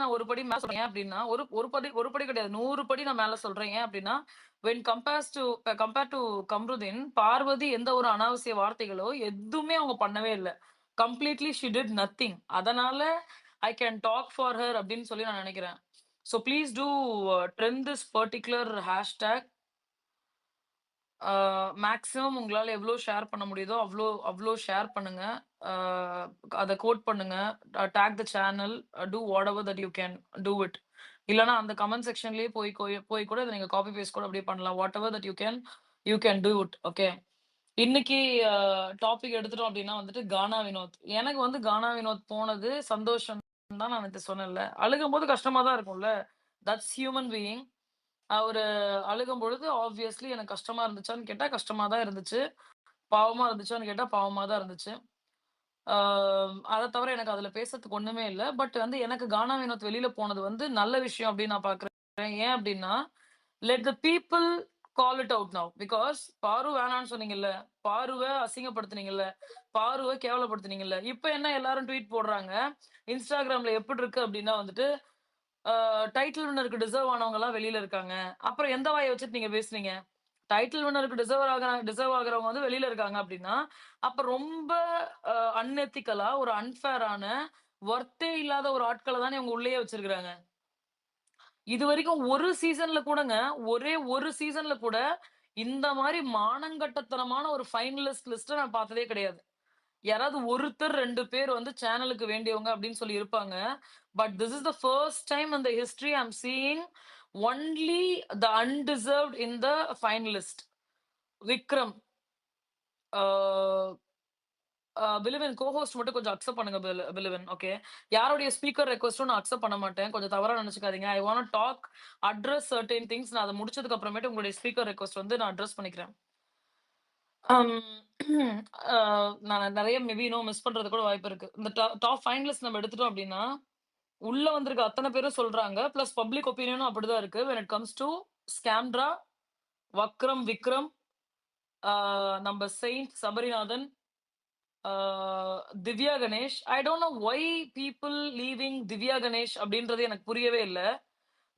நான் ஒரு படி மேல சொல்றேன். ஏன் அப்டின்னா, ஒரு படி கிடையாது. 100 படி நான் மேல சொல்றேன். ஏன் அப்டின்னா, கம்பேர் டூ கம்ருதீன், பார்வதி எந்த ஒரு அனாவசிய வார்த்தைகளோ எதுவுமே அவங்க பண்ணவே இல்ல. Completely she did nothing. அதனால I can talk for her அப்டின்னு சொல்லி நான் நெனைக்கிறேன். So please do trend this particular hashtag. Maximum உங்களால எவ்ளோ ஷேர் பண்ண முடியுதோ, அவ்ளோ அவ்ளோ ஷேர் பண்ணுங்க. அ அத கோட் பண்ணுங்க. Tag the channel. Do whatever that you can do it. இல்லன்னா அந்த கமெண்ட் செக்ஷன்லயே போய் கூட இத நீங்க காப்பி பேஸ்ட் கூட அப்படியே பண்ணலாம். Whatever that you can do it. Okay. இன்னைக்கு டாபிக் எடுத்துட்டோம் அப்படின்னா வந்துட்டு கானா வினோத். எனக்கு வந்து கானா வினோத் போனது சந்தோஷம் தான் நான் நேத்து சொன்னேன்ல. அழுகும்போது கஷ்டமா தான் இருக்கும்ல. That's human being. அவரு அழுகும்பொழுது ஆப்வியஸ்லி எனக்கு கஷ்டமா இருந்துச்சான்னு கேட்டா கஷ்டமா தான் இருந்துச்சு. பாவமா இருந்துச்சான்னு கேட்டா பாவமா தான் இருந்துச்சு. ஆ அத தவிர எனக்கு அதுல பேசறதுக்கு ஒண்ணுமே இல்ல. பட் வந்து எனக்கு கானா வினோத் வெளில போனது வந்து நல்ல விஷயம் அப்படின்னு நான் பார்க்குறேன். ஏன் அப்படின்னா, let the people call it out now. Because பாரு வேணான்னு சொன்னீங்கல்ல. பாருவ அசிங்கப்படுத்துனீங்கல்ல. பாருவ கேவலப்படுத்துனீங்கல்ல. இப்ப என்ன எல்லாரும் ட்வீட் போடுறாங்க. Instagramல எப்படி இருக்கு அப்படின்னா வந்துட்டு, டைட்டில் வின்னருக்கு டிசர்வ் ஆனவங்கலாம் வெளில இருக்காங்க. அப்புறம் எந்த வாய வச்சுட்டு நீங்க பேசுனீங்க? டைட்டில் வின்னருக்கு டிசர்வ் ஆகுறவங்க வந்து வெளில இருக்காங்க அப்படின்னா, அப்ப ரொம்ப அன்எத்திக்கலா ஒரு அன்ஃபேரான வொர்த்தே இல்லாத ஒரு ஆட்கள தானே இவங்க உள்ளேயே வச்சிருக்காங்க. இதுவரைக்கும் ஒரு சீசன்ல கூடங்க, ஒரே ஒரு சீசன்ல கூட இந்த மாரி மானங்கட்டத்தனமான ஒரு ஃபைனலிஸ்ட் லிஸ்ட்ட நான் பார்த்ததே கிடையாது. யாராவது ஒருத்தர் 2 பேர் வந்து சேனலுக்கு வேண்டியவங்க அப்படின்னு சொல்லி இருப்பாங்க. But this is the first time in the history I am seeing only the undeserved in the finalist. Vikram, ah believing host மட்டும் கொஞ்சம் அக்செப்ட் பண்ணுங்க பிலிவன். ஓகே. யாருடைய ஸ்பீக்கர் ரெக்வெஸ்டும் நான் அக்செப்ட் பண்ண மாட்டேன். கொஞ்சம் தவறா நினைச்சுக்காதீங்க. I want talk address certain things. நான் அத முடிச்சதுக்கு அப்புறமேட்டு உங்களுடைய ஸ்பீக்கர் ரெக்வெஸ்ட் வந்து நான் அட்ரஸ் பண்ணிக்கிறேன். அம் அ நான் நெறைய மேபி இன்னும் மிஸ் பண்றது கூட வாய்ப்பு இருக்கு. இந்த டாப் ஃபைனலிஸ்ட் நம்ம எடுத்துட்டோம் அப்டின்னா, உள்ள வந்திருக்க அத்தன பேரும் சொல்றாங்க. பிளஸ் பப்ளிக் ஒப்பீனியனும் அப்படிதான் இருக்கு. வென் இட் கம்ஸ் டூ ஸ்கேம்ட்ரா, விக்ரம், ஆ நம்ம saint Sabarinathan, ah Divya Ganesh. I don't know why people leaving Divya Ganesh அப்படின்றது எனக்கு புரியவே இல்ல.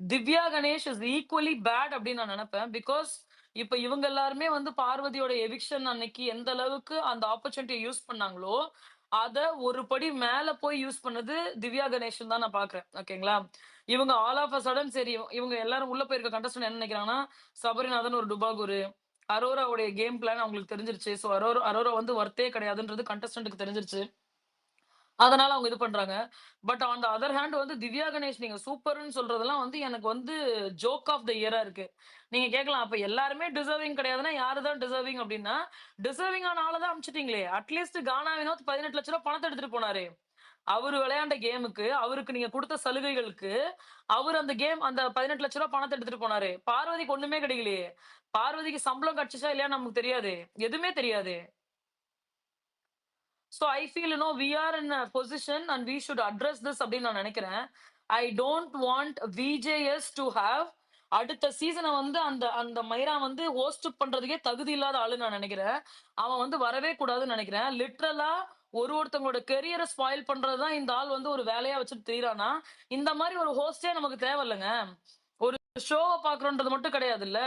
Divya Ganesh is equally bad அப்படின்னு நான் நினைப்பேன். பிகாஸ் இப்ப இவங்க எல்லாருமே வந்து பார்வதியோட எவிக்ஷன் அன்னைக்கு எந்த அளவுக்கு அந்த ஆப்பர்ச்சுனிட்டிய யூஸ் பண்ணாங்களோ, அத ஒரு படி மேல போய் யூஸ் பண்ணது திவ்யா கணேஷ்ன்னு தான் நான் பார்க்கிறேன். ஓகேங்களா? இவங்க ஆல் ஆஃப் அ சடன் சரி இவங்க எல்லாரும் உள்ள போயிருக்க கண்டஸ்டன்ட் என்ன நினைக்கிறாங்கன்னா, சபரிநாதன் ஒரு டுபாகூரு. அரோராவுடைய கேம் பிளான் அவங்களுக்கு தெரிஞ்சிருச்சு. சோ அரோரா வந்து வொர்த்தே கிடையாதுன்றது கண்டஸ்டன்ட்க்கு தெரிஞ்சிருச்சு. அதனால அவங்க இது பண்றாங்க. But on the other hand வந்து திவ்யா கணேஷ் நீங்க சூப்பர்ன்னு சொல்றதெல்லாம் வந்து எனக்கு வந்து ஜோக் ஆஃப் த இயரா இருக்கு. நீங்க கேட்கலாம், அப்ப எல்லாருமே டிசர்விங் கிடையாதுன்னா யாரு தான் டிசர்விங் அப்டின்னா, டிசர்விங் ஆன ஆள தான் அனுப்பிச்சுட்டீங்களே. அட்லீஸ்ட் கானா வினோத் ரூ. 18,00,000 பணத்த எடுத்துட்டு போனாரே. அவரு விளையாண்ட கேமுக்கு, அவருக்கு நீங்க குடுத்த சலுகைகளுக்கு, அவரு அந்த ரூ. 18,00,000 பணத்த எடுத்துட்டு போனாரே. பார்வதிக்கு ஒண்ணுமே கிடைக்கலையே. பார்வதிக்கு சம்பளம் கிடைச்சுச்சா இல்லையான்னு நமக்கு தெரியாதே. எதுவுமே தெரியாதே. So I feel we are in a position and we should address this அப்படின்னு நான் நினைக்கிறேன். I don't want VJS to have அடுத்த சீசனை வந்து அந்த அந்த மைரா வந்து ஹோஸ்ட் பண்றதுக்கே தகுதி இல்லாத ஆளுன்னு நான் நினைக்கிறேன். அவன் வந்து வரவே கூடாதுன்னு நினைக்கிறேன். லிட்ரலா ஒருத்தவங்களோட கெரியரை ஸ்பாயில் பண்றதுதான் இந்த ஆள் வந்து ஒரு வேலையா வச்சுட்டு திரியிறானா, இந்த மாதிரி ஒரு ஹோஸ்டே நமக்கு தேவையில்லைங்க. ஒரு ஷோவ பார்க்குறோம்ன்றது மட்டும் கிடையாதுல்ல.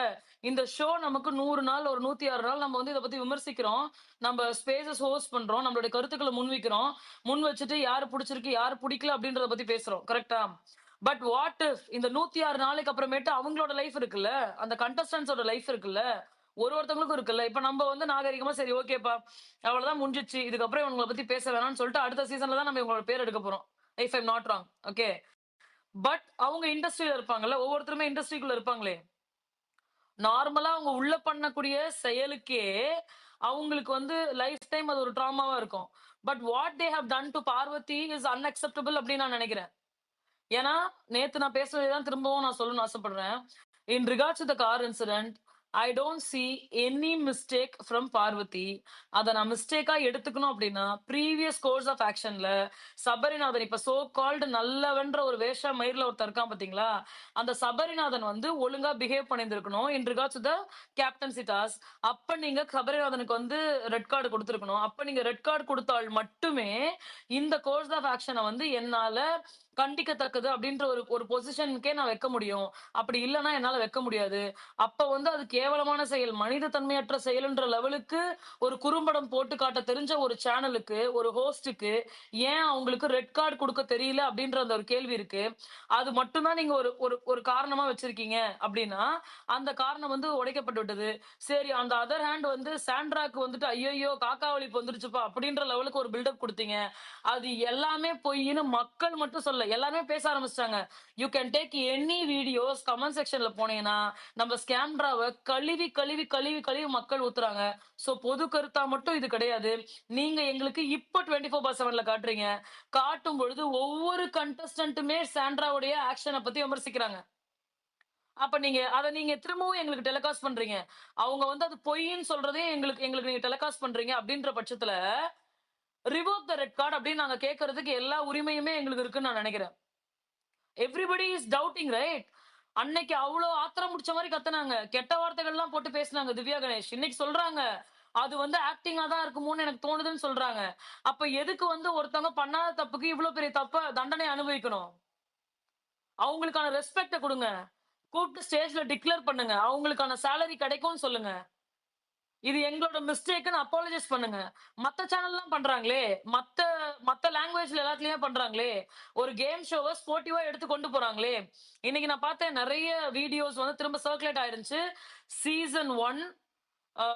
இந்த ஷோ நமக்கு 100 நாள், ஒரு 106 நாள் நம்ம வந்து இத பத்தி விமர்சிக்கிறோம். நம்ம ஸ்பேஸஸ் ஹோஸ்ட் பண்றோம். நம்மளுடைய கருத்துக்கள முன்வைக்கிறோம். முன் வச்சுட்டு யாரு புடிச்சிருக்கு, யாரு புடிக்கல அப்படின்றத பத்தி பேசுறோம். கரெக்ட்டா? பட் வாட் இஃப் இந்த 106 நாளைக்கு அப்புறமேட்டு அவங்களோட லைஃப் இருக்குல்ல. அந்த கண்டஸ்டன்ட்ஸோட லைஃப் இருக்குல்ல. ஒருத்தவங்களுக்கும் இருக்குல்ல. இப்ப நம்ம வந்து நாகரிகமா சரி ஓகேப்பா. அவ்வளவுதான் முடிஞ்சிருச்சு. இதுக்கப்புறம் இவங்கள பத்தி பேச வேணாம்னு சொல்லிட்டு அடுத்த சீசன்ல தான் நம்ம இவங்களோட பேர் எடுக்க போறோம். If I'm not wrong. Okay. But அவங்க இண்டஸ்ட்ரியில இருப்பாங்கல்ல. ஒவ்வொருத்தருமே இண்டஸ்ட்ரிக்குள்ள இருப்பாங்களே. நார்மலா அவங்க உள்ள பண்ணக்கூடிய செயலுக்கே, அவங்களுக்கு வந்து லைஃப் டைம் அது ஒரு ட்ராமாவா இருக்கும். But what they have done to Parvathy is unacceptable அப்படின்னு நான் நினைக்கிறேன். ஏன்னா, நேத்து நான் பேசுனத தான் திரும்பவும் நான் சொல்லணும்னு ஆசைப்படுறேன். In regards to the car incident, I don't see any mistake from Parvathi. அத நான் மிஸ்டேக்கா எடுத்துக்கணும் அப்படின்னா, ப்ரீவியஸ் கோர்ஸ் ஆஃப் ஆக்ஷன்ல சபரிநாதன் இப்ப சோ கால்டு நல்லவன்ற ஒரு வேஷ மயிர்ல ஒருத்தன் இருக்கான் பாத்தீங்களா? அந்த சபரிநாதன் வந்து ஒழுங்கா பிஹேவ் பண்ணியிருந்திருக்கணும். In regards to the captaincy task. அப்ப நீங்க சபரிநாதனுக்கு வந்து ரெட் கார்டு குடுத்திருக்கணும். அப்ப நீங்க ரெட் கார்டு குடுத்தால் மட்டுமே, இந்த கோர்ஸ் ஆஃப் ஆக்ஷன வந்து என்னால கண்டிக்கத்தக்கது அப்படின்ற ஒரு ஒரு பொசிஷனுக்கே நான் வைக்க முடியும். அப்படி இல்லன்னா என்னால வைக்க முடியாது. அப்ப வந்து அது கேவலமான செயல். மனித தன்மையற்ற செயல்ன்ற லெவலுக்கு ஒரு குறும்படம் போட்டு காட்ட தெரிஞ்ச ஒரு சேனலுக்கு, ஒரு ஹோஸ்ட்டுக்கு ஏன் அவங்களுக்கு ரெட் கார்ட் குடுக்க தெரியல அப்படின்ற அந்த ஒரு கேள்வி இருக்கு. அது மட்டும் தான் நீங்க ஒரு ஒரு ஒரு காரணமா வச்சிருக்கீங்க அப்படின்னா, அந்த காரணம் வந்து உடைக்கப்பட்டு விட்டது. சரி அந்த அதர் ஹேண்ட் வந்து சாண்ட்ராக்கு வந்துட்டு ஐய்யய்யோ! காக்கா வலிப்பு வந்துருச்சுப்பா அப்படின்ற லெவலுக்கு ஒரு பில்டப் குடுத்தீங்க. அது எல்லாமே பொய்ன்னு மக்கள் மட்டும் சொல்லல. எல்லாருமே பேச ஆரம்பிச்சுட்டாங்க. You can take any videos comment செக்ஷன்ல போனீங்கன்னா, நம்ம ஸ்கேம்ட்ராவ கழுவி, கழுவி, கழுவி, கழுவி மக்கள் ஊத்துறாங்க. சோ பொது கருத்தா மட்டும் இது கிடையாது. நீங்க எங்களுக்கு இப்ப 24/7ல காட்டுறீங்க. காட்டும் பொழுது ஒவ்வொரு கண்டஸ்டன்ட்டுமே சாண்ட்ராவுடைய ஆக்ஷன பத்தி விமர்சிக்கிறாங்க. அப்ப நீங்க திரும்பவும் எங்களுக்கு டெலிகாஸ்ட் பண்றீங்க. அவங்க வந்து அது பொய்ன்னு சொல்றதே எங்களுக்கு எங்களுக்கு நீங்க டெலிகாஸ்ட் பண்றீங்க அப்படின்ற பட்சத்துல, ரிவோக் த ரெட் கார்ட் அப்படின்னு நாங்க கேட்கறதுக்கு எல்லா உரிமையுமே எங்களுக்கு இருக்குன்னு நான் நெனைக்கிறேன். Everybody is doubting right? அன்னைக்கு அவ்ளோ ஆத்திரம் புடிச்ச மாரி கத்துனாங்க. கெட்ட வார்த்தைகள்லாம் போட்டு பேசுனாங்க திவ்யா கணேஷ். இன்னைக்கு சொல்றாங்க, அது வந்து ஆக்டிங்கா தான் இருக்குமோன்னு எனக்கு தோணுதுன்னு சொல்றாங்க. அப்ப எதுக்கு வந்து ஒருத்தவங்க பண்ணாத தப்புக்கு இவ்ளோ பெரிய தண்டனை அனுபவிக்கணும்? அவங்களுக்கான ரெஸ்பெக்ட்ட குடுங்க. கூப்ட்டு ஸ்டேஜ்ல டிக்ளேர் பண்ணுங்க. அவங்களுக்கான சேலரி கிடைக்கும்னு சொல்லுங்க. இது எங்களோட மிஸ்டேக்ன்னு அப்பாலஜைஸ் பண்ணுங்க. மத்த சேனல்லாம் பண்றாங்களே! மத்த மத்த லாங்குவேஜ்ல எல்லாத்துலயுமே பண்றாங்களே! ஒரு கேம் ஷோவ ஸ்போர்ட்டிவா எடுத்து கொண்டு போறாங்களே! இன்னைக்கு நான் பார்த்தேன் நெறைய வீடியோஸ் வந்து திரும்ப சர்க்குலேட் ஆயிருந்துச்சு. சீசன் 1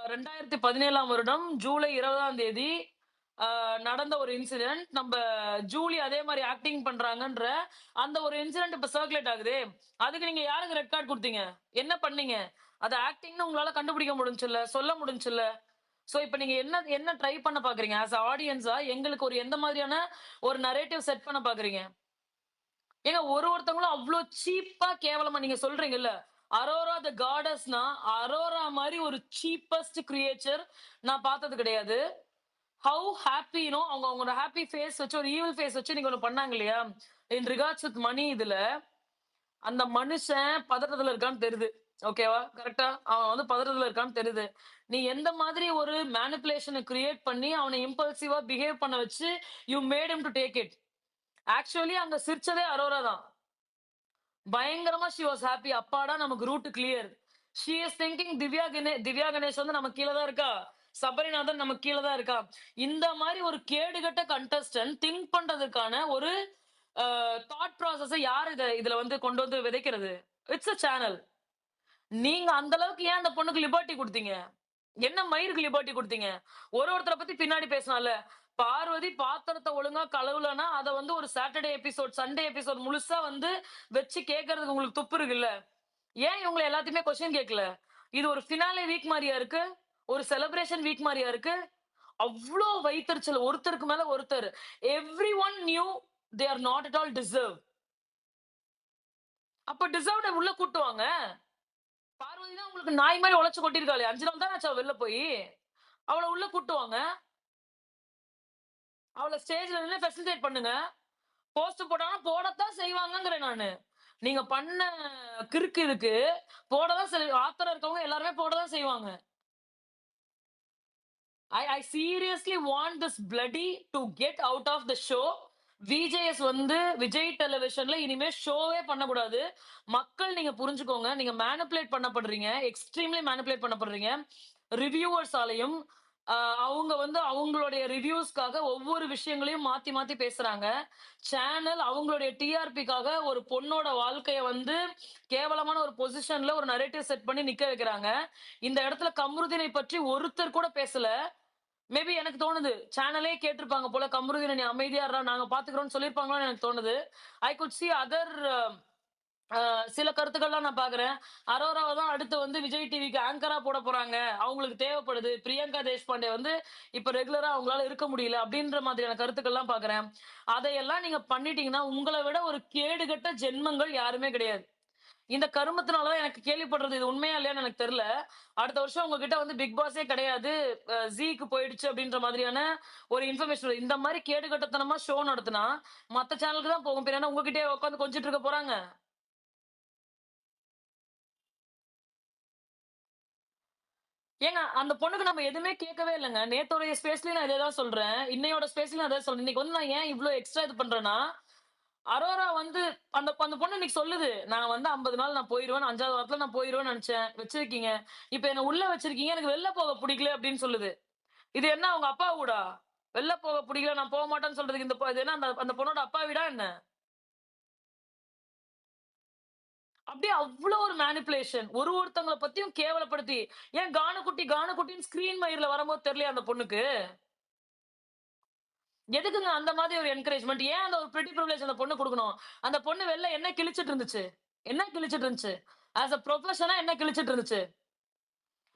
2017ஆம் வருடம் ஜூலை 20ஆம் தேதி நடந்த ஒரு இன்சிடென்ட். நம்ப ஜூலி அதே மாரி ஆக்டிங் பண்றாங்கன்ற அந்த ஒரு இன்சிடென்ட் இப்ப சர்க்குலேட் ஆகுதே! அதுக்கு நீங்க யாருக்கு ரெட் கார்ட் குடுத்தீங்க? என்ன பண்ணீங்க? அது ஆக்டிங்ன்னு உங்களால கண்டுபிடிக்க முடிஞ்சுல்ல, சொல்ல முடிஞ்சுல்ல. சோ இப்ப நீங்க என்ன என்ன ட்ரை பண்ண பார்க்குறீங்க? ஆஸ் அ ஆடியன்ஸா எங்களுக்கு ஒரு எந்த மாதிரியான ஒரு நரேட்டிவ் செட் பண்ண பார்க்குறீங்க? ஏங்க ஒருத்தவங்களும் அவ்ளோ சீப்பா கேவலமா நீங்க சொல்றீங்கல்ல, அரோரா த காடஸ்னா, அரோரா மாரி ஒரு சீப்பஸ்ட் கிரியேச்சர் நான் பார்த்தது கிடையாது. ஹவ் ஹேப்பி அவங்க அவங்களோட ஹேப்பி ஃபேஸ் வச்சு ஒரு ஈவில் ஃபேஸ் வச்சு நீங்க ஒண்ணு பண்ணாங்க இல்லையா? இன் ரிகார்ட்ஸ் வித் மனி இதுல, அந்த மனுஷன் பதட்டத்துல இருக்கான்னு தெரியுது. ஓகேவா? கரெக்ட்டா? அவன் வந்து பதட்டத்துல இருக்கான்னு தெரியுது. நீ எந்த மாதிரி ஒரு மேனிபுலேஷன கிரியேட் பண்ணி அவன இம்பல்சிவா பிஹேவ் பண்ண வச்சு, you made him to take it. Actually அங்க சிரிச்சதே அரோரா தான். பயங்கரமா ஷி வாஸ் ஹேப்பி. அப்பாடா நமக்கு route clear. She is thinking Divya Ganesh வந்து நமக்கு கீழ தான் இருக்கா. சபரிநாதன் நமக்கு கீழ தான் இருக்கா. இந்த மாரி ஒரு கேடுகெட்ட கண்டஸ்டன்ட் திங்க் பண்றதுக்கான ஒரு தாட் ப்ராசஸ யார் இதுல வந்து கொண்டு வந்து விதைக்கிறது? It's a channel. நீங்க அந்த அளவுக்கு ஏன் அந்த பொண்ணுக்கு லிபர்ட்டி குடுத்தீங்க? என்ன மயிருக்கு லிபர்ட்டி குடுத்தீங்க? ஒருத்தர பத்தி பின்னாடி பேசலாம்ல. பார்வதி பாத்திரத்த ஒழுங்கா கழுவலன்னா, அத வந்து ஒரு சாட்டர்டே எபிசோட், சண்டே எபிசோட் முழுசா வந்து வச்சு கேட்கறதுக்கு உங்களுக்கு துப்பு இருக்குல்ல. ஏன் இவங்கள எல்லாத்தையுமே கொஸ்டின் கேட்கல? இது ஒரு ஃபினாலே வீக் மாரியா இருக்கு? ஒரு செலிப்ரேஷன் வீக் மாரியா இருக்கு? அவ்ளோ வயித்தெரிச்சல் ஒருத்தருக்கு மேல ஒருத்தர். Everyone new they are not at all deserve. அப்ப டிசர்வ்ட உள்ள கூட்டு வாங்க. பார்வதி தான் உங்களுக்கு நாய் மாரி உழைச்சு கொட்டியிருக்காளே! 5 நாள் தான ஆச்சு அவ வெளில போயி. அவள உள்ள கூட்டு வாங்க. அவள ஸ்டேஜ்ல நின்னு ஃபெசிலிட்டேட் பண்ணுங்க. போஸ்ட் போட்டாங்கன்னா போடத்தான் செய்வாங்கங்கிறேன் நானு. நீங்க பண்ண கிறுக்கு இதுக்கு போடதான் ஆத்திரம் இருக்கவங்க எல்லாருமே போடதான் செய்வாங்க. I seriously want this bloody to get out of the show. VJS வந்து விஜய் டெலிவிஷன்ல இனிமே ஷோவே பண்ணக்கூடாது. மக்கள் நீங்க புரிஞ்சுக்கோங்க. நீங்க மேனிபுலேட் பண்ணப்படுறீங்க. எக்ஸ்ட்ரீம்லி மேனிபுலேட் பண்ணப்படுறீங்க. ரிவ்யூவர்ஸாலயும் அவங்க வந்து அவங்களுடைய ரிவ்யூஸ்க்காக ஒவ்வொரு விஷயங்களையும் மாத்தி மாத்தி பேசுறாங்க. சேனல் அவங்களுடைய டிஆர்பிக்காக ஒரு பொண்ணோட வாழ்க்கைய வந்து கேவலமான ஒரு பொசிஷன்ல ஒரு நரேட்டிவ் செட் பண்ணி நிக்க வைக்கிறாங்க. இந்த இடத்துல கம்ருதீனை பற்றி ஒருத்தர் கூட பேசல. மேபி எனக்கு தோணுது. சேனலே கேட்டிருப்பாங்க போல. "கம்ருதீன் நீ அமைதியா இருடா, நாங்க பார்த்துக்கிறோம்னு" சொல்லியிருப்பாங்களோன்னு எனக்கு தோணுது. ஐ குட் சீ அதர் சில கருத்துக்கள்லாம் நான் பார்க்குறேன். அரோராவ தான் அடுத்து வந்து விஜய் டிவிக்கு ஆங்கரா போடப் போறாங்க. அவங்களுக்கு தேவைப்படுது. பிரியங்கா தேஷ்பாண்டே வந்து இப்ப ரெகுலரா அவங்களால இருக்க முடியல. அப்படின்ற மாதிரியான கருத்துக்கள்லாம் பார்க்குறேன். அதையெல்லாம் நீங்க பண்ணிட்டீங்கன்னா, உங்கள விட ஒரு கேடுகெட்ட ஜென்மங்கள் யாருமே கிடையாது. இந்த கருமத்தினால தான் எனக்கு கேள்விப்படுறது. இது உண்மையா இல்லையான்னு எனக்கு தெரியல. அடுத்த வருஷம் உங்ககிட்ட வந்து பிக் பாஸே கிடையாது. ஜீக்கு போயிடுச்சு அப்படின்ற மாதிரியான ஒரு இன்ஃபர்மேஷன் இந்த மாரி கேடுகட்டத்தனமா ஷோ நடத்துனா, மத்த சேனலுக்கு தான் போகும். பின்ன என்ன உங்ககிட்டயே உட்கார்ந்து கொஞ்சிட்டு இருக்க போறாங்க? ஏங்க அந்த பொண்ணுக்கு நம்ம எதுவுமே கேட்கவே இல்லங்க. நேத்தோடைய ஸ்பேஸ்லயும் நான் இதே தான் சொல்றேன். இன்னையோட ஸ்பேஸ்லயும் அதே சொல்றேன். இன்னைக்கு வந்து நான் ஏன் இவ்ளோ எக்ஸ்ட்ரா இது பண்றேன்னா, அரோரா வந்து அந்த அந்த பொண்ணு இன்னைக்கு சொல்லுது. நான் வந்து 50 நாள் நான் போயிருவேன். 5வது வாரத்துல நான் போயிருவேன்னு நெனச்சேன். வச்சிருக்கீங்க. இப்ப என்ன உள்ள வச்சிருக்கீங்க. எனக்கு வெளில போக புடிக்கல அப்படின்னு சொல்லுது. இது என்ன உங்க அப்பா வீடா? வெளில போக புடிக்கல, நான் போமாட்டேன்னு சொல்றதுக்கு இந்த இது என்ன அந்த அந்த பொண்ணோட அப்பா வீடா என்ன? அப்படியே அவ்ளோ ஒரு மேனிபுலேஷன். ஒருத்தவங்கள பத்தியும் கேவலப்படுத்தி, ஏன் கானக்குட்டி, கானக்குட்டின்னு ஸ்கிரீன் மயிர்ல வரும்போது தெரியலையா அந்த பொண்ணுக்கு? எதுக்குங்க அந்த மாதிரி ஒரு என்கரேஜ்மென்ட்? ஏன் அந்த ஒரு பிரெட்டி பிரிவிலேஜ் அந்த பொண்ணு குடுக்கணும்? அந்த பொண்ணு வெளில என்ன கிழிச்சிட்டு இருந்துச்சு? என்ன கிழிச்சிட்டு இருந்துச்சு? ஆஸ் அ புரொஃபஷனா என்ன கிழிச்சிட்டு இருந்துச்சு?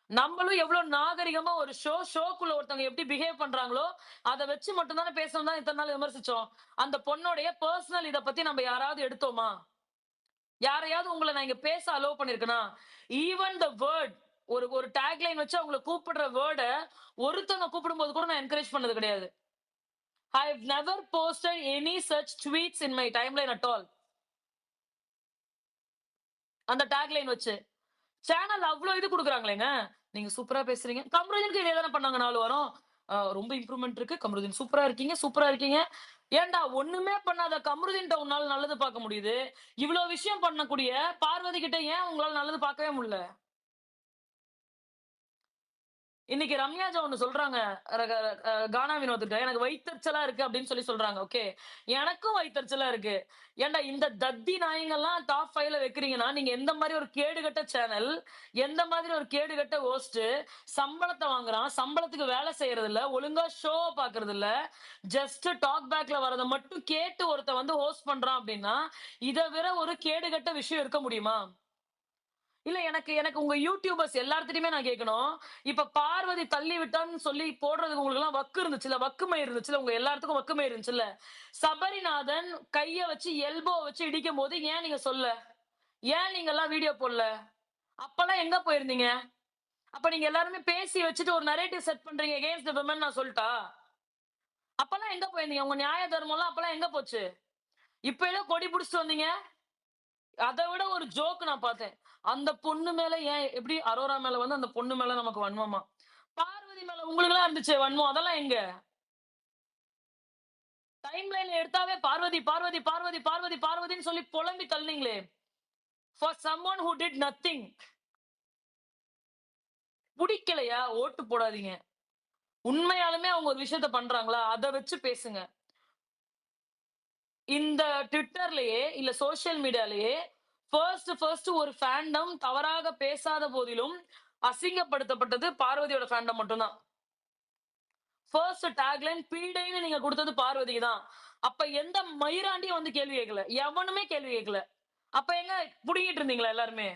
நம்மளும் எவ்ளோ நாகரிகமா ஒரு ஷோக்குள்ள ஒருத்தவங்க எப்படி பிஹேவ் பண்றாங்களோ, அத வச்சு மட்டும் தானே பேசணும்னு தான் இத்தன நாள் விமர்சிச்சோம். அந்த பொண்ணோடைய பெர்சனல் இத பத்தி நம்ம யாராவது எடுத்தோமா? யாரையாவது உங்கள நான் இங்க பேச அலோவ் பண்ணியிருக்கனா? ஈவன் த வேர்ட் ஒரு ஒரு டாக் லைன் வச்சு அவங்கள கூப்பிடுற வேர்ட ஒருத்தவங்க கூப்பிடும்போது கூட நான் என்கரேஜ் பண்ணது கிடையாது. I have never posted any such tweets in my timeline at all. அந்த டாக் லைன் வச்சு. சேனல் அவ்ளோ இது குடுக்குறாங்களேங்க. நீங்க சூப்பரா பேசுறீங்க. கம்ருதீனுக்கு இதே தானே பண்ணாங்க 4 வாரம். ரொம்ப இம்ப்ரூவ்மென்ட் இருக்கு. கம்ருதீன் சூப்பரா இருக்கீங்க, சூப்பரா இருக்கீங்க. ஏன்டா ஒண்ணுமே பண்ணாத கம்ருதீன்ட்ட உன்னால நல்லது பார்க்க முடியுது. இவ்ளோ விஷயம் பண்ணக்கூடிய பார்வதி கிட்ட ஏன் உங்களால நல்லது பார்க்கவே முடியல? இன்னைக்கு ரம்யாஜா ஒண்ணு சொல்றாங்க. ரக கானா வினோத்ட்ட எனக்கு வயித்தெரிச்சலா இருக்கு அப்படின்னு சொல்றாங்க. ஓகே. எனக்கும் வயித்தெரிச்சலா இருக்கு. ஏன்டா இந்த தத்தி நாய்ங்கலாம் டாப் 5ல வைக்கிறீங்கன்னா, நீங்க எந்த மாரி ஒரு கேடுகெட்ட சேனல், எந்த மாதிரி ஒரு கேடுகெட்ட ஹோஸ்ட், சம்பளத்த வாங்குறான், சம்பளத்துக்கு வேலை செய்யறது இல்ல, ஒழுங்கா ஷோவ பார்க்கறது இல்ல, ஜஸ்ட் டாக் பேக்ல வரத மட்டும் கேட்டு ஒருத்தன் வந்து ஹோஸ்ட் பண்றான் அப்படின்னா, இத விட ஒரு கேடுகெட்ட விஷயம் இருக்க முடியுமா? இல்ல எனக்கு எனக்கு உங்க யூடியூபர்ஸ் எல்லார்கிட்டயுமே நான் கேட்கணும். இப்ப பார்வதி தள்ளி விட்டான்னு சொல்லி போடுறதுக்கு உங்களுக்கெல்லாம் வக்கு இருந்துச்சுல்ல, வக்குமை இருந்துச்சுல்ல, உங்க எல்லாத்துக்கும் வக்குமை இருந்துச்சுல்ல. சபரிநாதன் கைய வச்சு எல்போ வச்சு இடிக்கும்போது ஏன் நீங்க சொல்லல? ஏன் நீங்கலாம் வீடியோ போடல? அப்பலாம் எங்க போயிருந்தீங்க? அப்ப நீங்க எல்லாருமே பேசி வச்சுட்டு ஒரு நரேட்டிவ் செட் பண்றீங்க அகைன்ஸ்ட் தி விமன் நான் சொல்லட்டா? அப்பலாம் எங்க போயிருந்தீங்க? உங்க நியாய தர்மம்லாம் அப்பலாம் எங்க போச்சு? இப்ப ஏதோ கொடி புடிச்சுட்டு வந்தீங்க. அத விட ஒரு ஜோக் நான் பார்த்தேன். அந்த பொண்ணு மேல ஏன் எப்படி அரோரா மேல வந்து அந்த பொண்ணு மேல நமக்கு வன்மமா? பார்வதி மேல உங்களுக்கெல்லாம் இருந்துச்சே வன்மம். அதெல்லாம் எங்க? டைம் லைன்ல எடுத்தாவே பார்வதி, பார்வதி, பார்வதி, பார்வதி, பார்வதின்னு சொல்லி புலம்பி தள்ளினீங்களே. For someone who did nothing. புடிக்கலையா? ஓட்டு போடாதீங்க. உண்மையாலுமே அவங்க ஒரு விஷயத்த பண்றாங்களா? அத வச்சு பேசுங்க. இந்த Twitterலயே, இல்ல சோசியல் மீடியாலயே ஃபர்ஸ்ட் ஒரு ஃபேண்டம் தவறாக பேசாத போதிலும், அசிங்கப்படுத்தப்பட்டது பார்வதியோட ஃபேண்டம் மட்டும் தான். ஃபர்ஸ்ட் டாக்லைன் பீடைன்னு நீங்க குடுத்தது பார்வதிக்கு தான். அப்ப எந்த மயிராண்டியும் வந்து கேள்வி கேட்கல. எவனுமே கேள்வி கேட்கல. அப்ப எங்க புடுங்கிட்டு இருந்தீங்களா எல்லாருமே?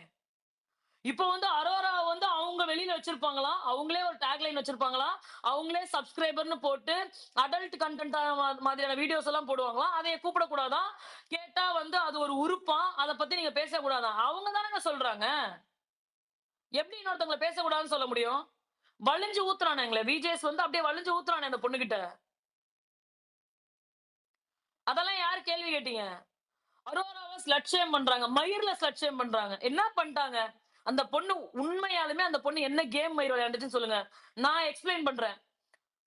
இப்ப வந்து அரோரா வந்து அவங்க வெளியில வச்சிருப்பாங்களாம். அவங்களே ஒரு டாக்லைன் வச்சிருப்பாங்களாம். அவங்களே சப்ஸ்கிரைபர்ன்னு போட்டு அடல்ட் கன்டென்ட் மாதிரியான வீடியோஸ் எல்லாம் போடுவாங்களாம். அதைய கூப்பிடக்கூடாதாம். கேட்டா வந்து அது ஒரு உறுப்பாம். அத பத்தி நீங்க பேசக்கூடாதாம். அவங்க தானங்க சொல்றாங்க. எப்படி இன்னொருத்தவங்கள பேசக்கூடாதுன்னு சொல்ல முடியும்? வழிஞ்சு ஊத்துறானுங்களே. விஜேஎஸ் வந்து அப்படியே வழிஞ்சு ஊத்துறானே அந்த பொண்ணுகிட்ட. அதெல்லாம் யாரு கேள்வி கேட்டீங்க? அரோராவ ஸ்லட் ஷேம் பண்றாங்க. மயிர்ல ஸ்லட் ஷேம் பண்றாங்க. என்ன பண்ட்டாங்க? அந்த பொண்ணு உண்மையாலுமே அந்த பொண்ணு என்ன கேம் மயிர் விளையாண்டுச்சுன்னு சொல்லுங்க. நான் எக்ஸ்பிளைன் பண்றேன்.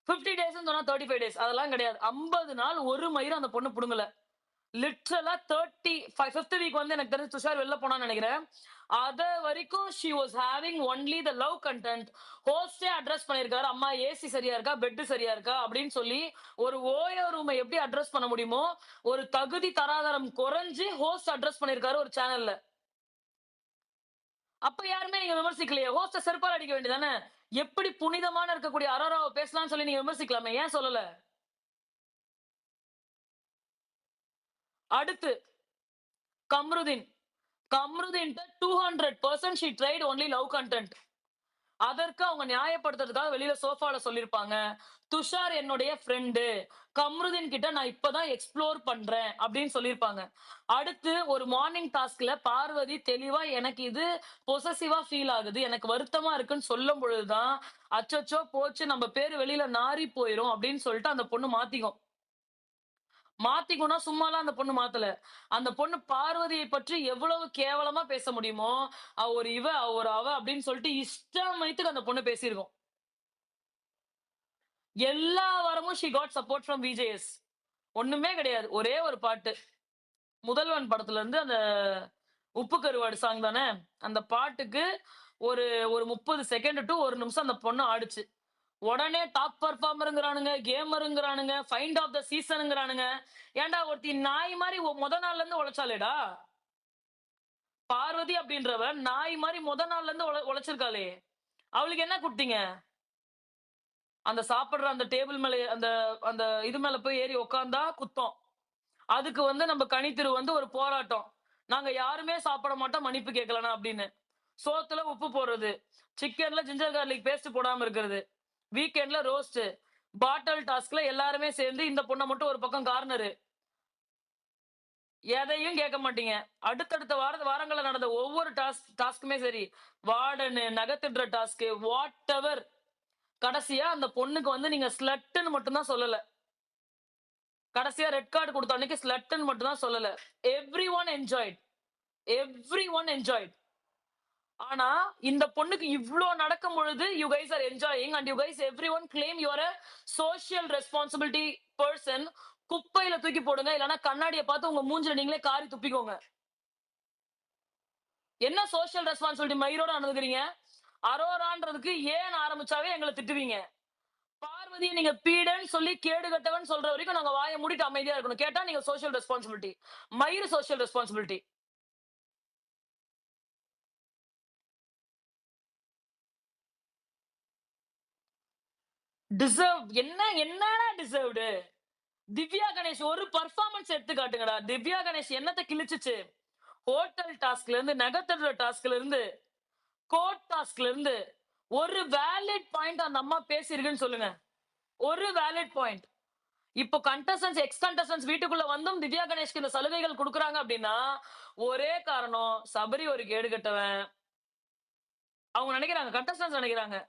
50 டேஸ்ன்னு சொன்னா 35 டேஸ். அதெல்லாம் கிடையாது. 50 நாள் ஒரு மயிரும் அந்த பொண்ணு புடுங்கல. லிட்டரலா 5த் வீக் வந்து எனக்கு தெரிஞ்சு துஷார் வெளில போனான்னு நெனைக்கிறேன். அத வரைக்கும் she was having only the love content. ஹோஸ்ட்டே அட்ரஸ் பண்ணியிருக்காரு. அம்மா ஏசி சரியா இருக்கா? பெட் சரியா இருக்கா? அப்படின்னு சொல்லி ஒரு ஓயோ ரூம எப்படி அட்ரஸ் பண்ண முடியுமோ, ஒரு தகுதி தராதரம் குறைஞ்சு ஹோஸ்ட் அட்ரஸ் பண்ணியிருக்காரு ஒரு சேனல்ல. அப்ப யாருமே நீங்க விமர்சிக்கலையே. ஹோஸ்ட்ட செருப்பால அடிக்க வேண்டியது தானே. எப்படி புனிதமான இருக்கக்கூடிய அரோராவ பேசலாம்னு சொல்லி நீங்க விமர்சிக்கலாமே. ஏன் சொல்லல? அடுத்து கம்ருதீன். கம்ருதீன்ட்ட 200% she tried only love content. அதற்கு அவங்க நியாயப்படுத்துறதுக்காக வெளியில சோஃபால சொல்லியிருப்பாங்க. துஷார் என்னுடைய ஃப்ரெண்டு. கம்ருதீன் கிட்ட நான் இப்பதான் எக்ஸ்ப்ளோர் பண்றேன் அப்படின்னு சொல்லியிருப்பாங்க. அடுத்து ஒரு மார்னிங் டாஸ்க்ல பார்வதி தெளிவா எனக்கு இது பொசசிவா ஃபீல் ஆகுது. எனக்கு வருத்தமா இருக்குன்னு சொல்லும் பொழுது தான், அச்சச்சோ! போச்சு நம்ம பேரு வெளியில நாறி போயிரும் அப்படின்னு சொல்லிட்டு அந்த பொண்ணு மாத்திக்கும். மாத்திக்கும்னா சும்மாலாம் அந்த பொண்ணு மாத்தல. அந்த பொண்ணு பார்வதியை பற்றி எவ்வளவு கேவலமா பேச முடியுமோ, அவ ஒரு இவ, அவ ஒரு அவ அப்படின்னு சொல்லிட்டு இஷ்டமைத்துக்கு அந்த பொண்ணு பேசியிருக்கும். எல்லா வாரமும் she got support from VJS. ஒண்ணுமே கிடையாது. ஒரே ஒரு பாட்டு. முதல்வன் படத்துல இருந்து அந்த உப்பு கருவாடு சாங் தானே? அந்த பாட்டுக்கு ஒரு ஒரு 30 செகண்ட் டூ 1 நிமிஷம் அந்த பொண்ணு ஆடுச்சு. உடனே டாப் பெர்ஃபார்மர்ங்கிறானுங்க, கேமர்ங்கிறானுங்க, ஃபைண்ட் ஆஃப் த சீசன்ங்கிறானுங்க. ஏன்டா ஒருத்தி நாய் மாரி மொத நாள்ல இருந்து உழைச்சாளேடா! பார்வதி அப்படின்றவ நாய் மாரி மொத நாள்ல இருந்து உழைச்சிருக்காளே! அவளுக்கு என்ன குடுத்தீங்க? அந்த சாப்பிடுற அந்த டேபிள் மேல அந்த அந்த இது மேல போய் ஏறி உட்கார்ந்தா குத்தம். அதுக்கு வந்து நம்ம கனித்திரு வந்து ஒரு போராட்டம். நாங்க யாருமே சாப்பிட மாட்டோம் மன்னிப்பு கேட்கலனா அப்படின்னு. சோத்துல உப்பு போடுறது. சிக்கன்ல ஜிஞ்சர் கார்லிக் பேஸ்ட் போடாம இருக்கிறது. வீக்கெண்ட்ல ரோஸ்ட். பாட்டில் டாஸ்க்ல எல்லாருமே சேர்ந்து இந்த பொண்ண மட்டும் ஒரு பக்கம் கார்னரு. எதையும் கேட்க மாட்டீங்க. அடுத்தடுத்த வாரங்கள்ல நடந்த ஒவ்வொரு டாஸ்க்குமே சரி, வார்டனு, நகத்திடுற டாஸ்க், வாட் எவர். கடைசியா அந்த பொண்ணுக்கு வந்து நீங்க ஸ்லட்டுன்னு மட்டும் தான் சொல்லல. கடைசியா ரெட் கார்ட் குடுத்த அன்னைக்கு ஸ்லட்டுன்னு மட்டும் தான் சொல்லல. Everyone enjoyed. Everyone enjoyed. ஆனா, இந்த பொண்ணுக்கு இவ்ளோ நடக்கும் பொழுது, you guys are enjoying and you guys everyone claim you are a social responsibility person. குப்பையில தூக்கி போடுங்க. இல்லன்னா கண்ணாடிய பார்த்து உங்க மூஞ்சில நீங்களே காரி துப்பிக்கோங்க. என்ன சோசியல் ரெஸ்பான்சிபிலிட்டி மயிரோட அணுகுறீங்க? அரோரான்றதுக்கு ஏன்னு ஆரம்பிச்சாவே எங்கள திட்டுவீங்க. பார்வதிய நீங்க பீடன்னு சொல்லி கேடு கெட்டவன் சொல்ற வரைக்கும் நாங்க வாய மூடிட்டு அமைதியா இருக்கணும். கேட்டா நீங்க சோசியல் ரெஸ்பான்சிபிலிட்டி. மயிரு சோசியல் ரெஸ்பான்சிபிலிட்டி. டிசர்வ் என்னடா டிசர்வ்டு? திவ்யா கணேஷ் ஒரு பெர்ஃபார்மன்ஸ் எடுத்து காட்டுங்கடா. திவ்யா கணேஷ் என்னத்த கிழிச்சுச்சு? ஹோட்டல் டாஸ்க்ல இருந்து, நகத்தடுற டாஸ்க்ல இருந்து, கோர்ட் டாஸ்க்ல இருந்து, ஒரு வேலிட் பாயிண்ட் அந்த அம்மா பேசியிருக்குன்னு சொல்லுங்க. ஒரு வேலிட் பாயிண்ட். இப்போ கண்டஸ்டன்ட்ஸ், எக்ஸ் கண்டஸ்டன்ட்ஸ் வீட்டுக்குள்ள வந்தும் திவ்யா கணேஷ்க்கு இந்த சலுகைகள் குடுக்குறாங்க அப்படின்னா, ஒரே காரணம் சபரி ஒரு கேடு கெட்டவன். அவங்க நெனைக்கிறாங்க, கண்டஸ்டன்ட்ஸ் நெனைக்கிறாங்க.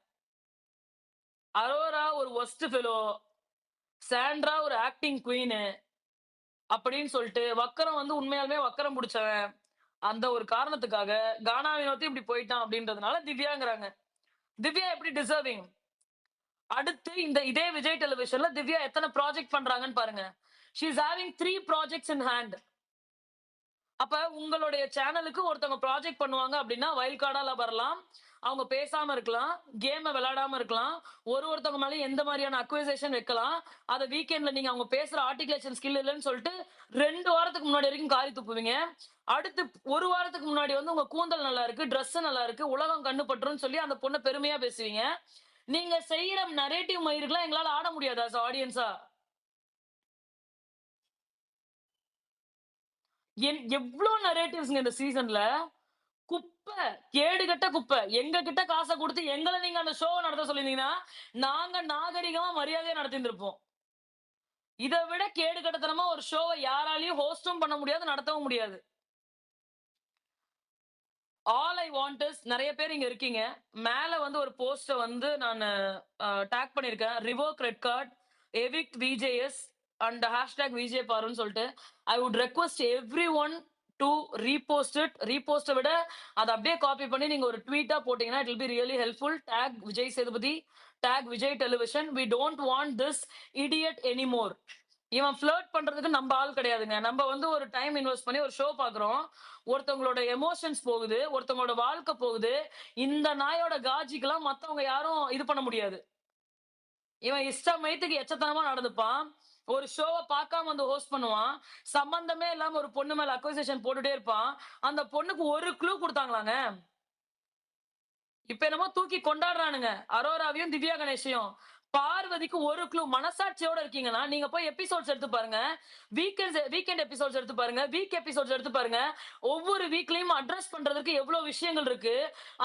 அரோரா ஒரு வொர்ஸ்ட் ஃபெலோ. சாண்ட்ரா ஒரு ஆக்டிங் குவீனு. அப்படின்னு சொல்லிட்டு, வக்கரம் வந்து உண்மையாலுமே வக்கரம் புடிச்சவன். அந்த ஒரு காரணத்துக்காக, கானா வினோத் இப்படி போயிட்டான் அப்படின்றதுனால திவ்யாங்கிறாங்க. திவ்யா எப்படி டிசர்விங்? அடுத்து இதே விஜய் டெலிவிஷன்ல திவ்யா எத்தன ப்ராஜெக்ட் பண்றாங்கன்னு பாருங்க. She is having 3 projects in hand. அப்ப உங்களுடைய சேனலுக்கு ஒருத்தவங்க ப்ராஜெக்ட் பண்ணுவாங்க அப்படின்னா, வைல்ட் கார்டால வரலாம். அவங்க பேசாம இருக்கலாம். கேம விளையாடாம இருக்கலாம். ஒருத்தவங்க மேலயும் எந்த மாரியான அக்யூசேஷன் வைக்கலாம். அத வீக்கெண்ட்ல நீங்க அவங்க பேசுற ஆர்டிகுலேஷன் ஸ்கில் இல்லன்னு சொல்லிட்டு 2 வாரத்துக்கு முன்னாடி வரைக்கும் காரி துப்புவீங்க. அடுத்து 1 வாரத்துக்கு முன்னாடி வந்து உங்க கூந்தல் நல்லா இருக்கு, ட்ரெஸ் நல்லா இருக்கு, உலகம் கண்ணு பட்டுரும்னு சொல்லி அந்த பொண்ண பெருமையா பேசுவீங்க. நீங்க செய்யற நரேட்டிவ் மயிருக்குலாம் எங்களால ஆட முடியாது அஸ் ஆடியன்ஸா. எவ்ளோ நரேட்டிவ்ஸ்ங்க இந்த சீசன்ல. குப்பை. கேடுகெட்ட குப்பை. எங்க கிட்ட காச குடுத்து எங்கள நீங்க அந்த ஷோவ நடத்த சொல்லியிருந்தீங்கன்னா, நாங்க நாகரிகமா மரியாதையா நடத்தியிருந்திருப்போம். இத விட கேடுகெட்டத்தனமா ஒரு ஷோவ யாராலயும் ஹோஸ்டும் பண்ண முடியாது, நடத்தவும் முடியாது. ஆல் ஐ வாண்ட் இஸ் நெறைய பேர் இங்க இருக்கீங்க. மேல வந்து ஒரு போஸ்ட்ட வந்து நானு டாக் பண்ணியிருக்கேன். Revoke red card, evict VJS and hashtag VJ பாருன்னு சொல்லிட்டு. I would request everyone to repost it. ரீபோஸ்ட்ட விட அத அப்படியே காப்பி பண்ணி நீங்க ஒரு ட்வீட்டா போட்டீங்கன்னா, it will be really helpful. Tag Vijay Sethupathi, tag Vijay television. We don't want this idiot anymore. இவன் ஃப்ளர்ட் பண்றதுக்கு நம்ப ஆள் கிடையாதுங்க. நம்ப வந்து ஒரு டைம் இன்வெஸ்ட் பண்ணி ஒரு ஷோ பார்க்குறோம். ஒருத்தவங்களோட எமோஷன்ஸ் போகுது, ஒருத்தவங்களோட வாழ்க்கை போகுது. இந்த நாயோட காஜிக்கெல்லாம் மத்தவங்க யாரும் இது பண்ண முடியாது. இவன் இஷ்டமயத்துக்கு எச்சத்தனமா நடந்துப்பான். ஒரு ஷோவ பார்க்காம வந்து ஹோஸ்ட் பண்ணுவான். சம்பந்தமே இல்லாம ஒரு பொண்ணு மேல அக்யூசேஷன் போட்டுட்டே இருப்பான். அந்த பொண்ணுக்கு ஒரு க்ளூ குடுத்தாங்களாங்க. இப்ப என்னமோ தூக்கி கொண்டாடுறானுங்க. அரோராவையும், திவ்யா கணேஷையும். பார்வதிக்கு ஒரு க்ளூ மனசாட்சியோட இருக்கீங்கன்னா, நீங்க போய் எபிசோட்ஸ் எடுத்து பாருங்க. வீக்கெண்ட் எபிசோட்ஸ் எடுத்து பாருங்க. வீக் எபிசோட்ஸ் எடுத்து பாருங்க. ஒவ்வொரு வீக்லயும் அட்ரஸ் பண்றதுக்கு எவ்ளோ விஷயங்கள் இருக்கு.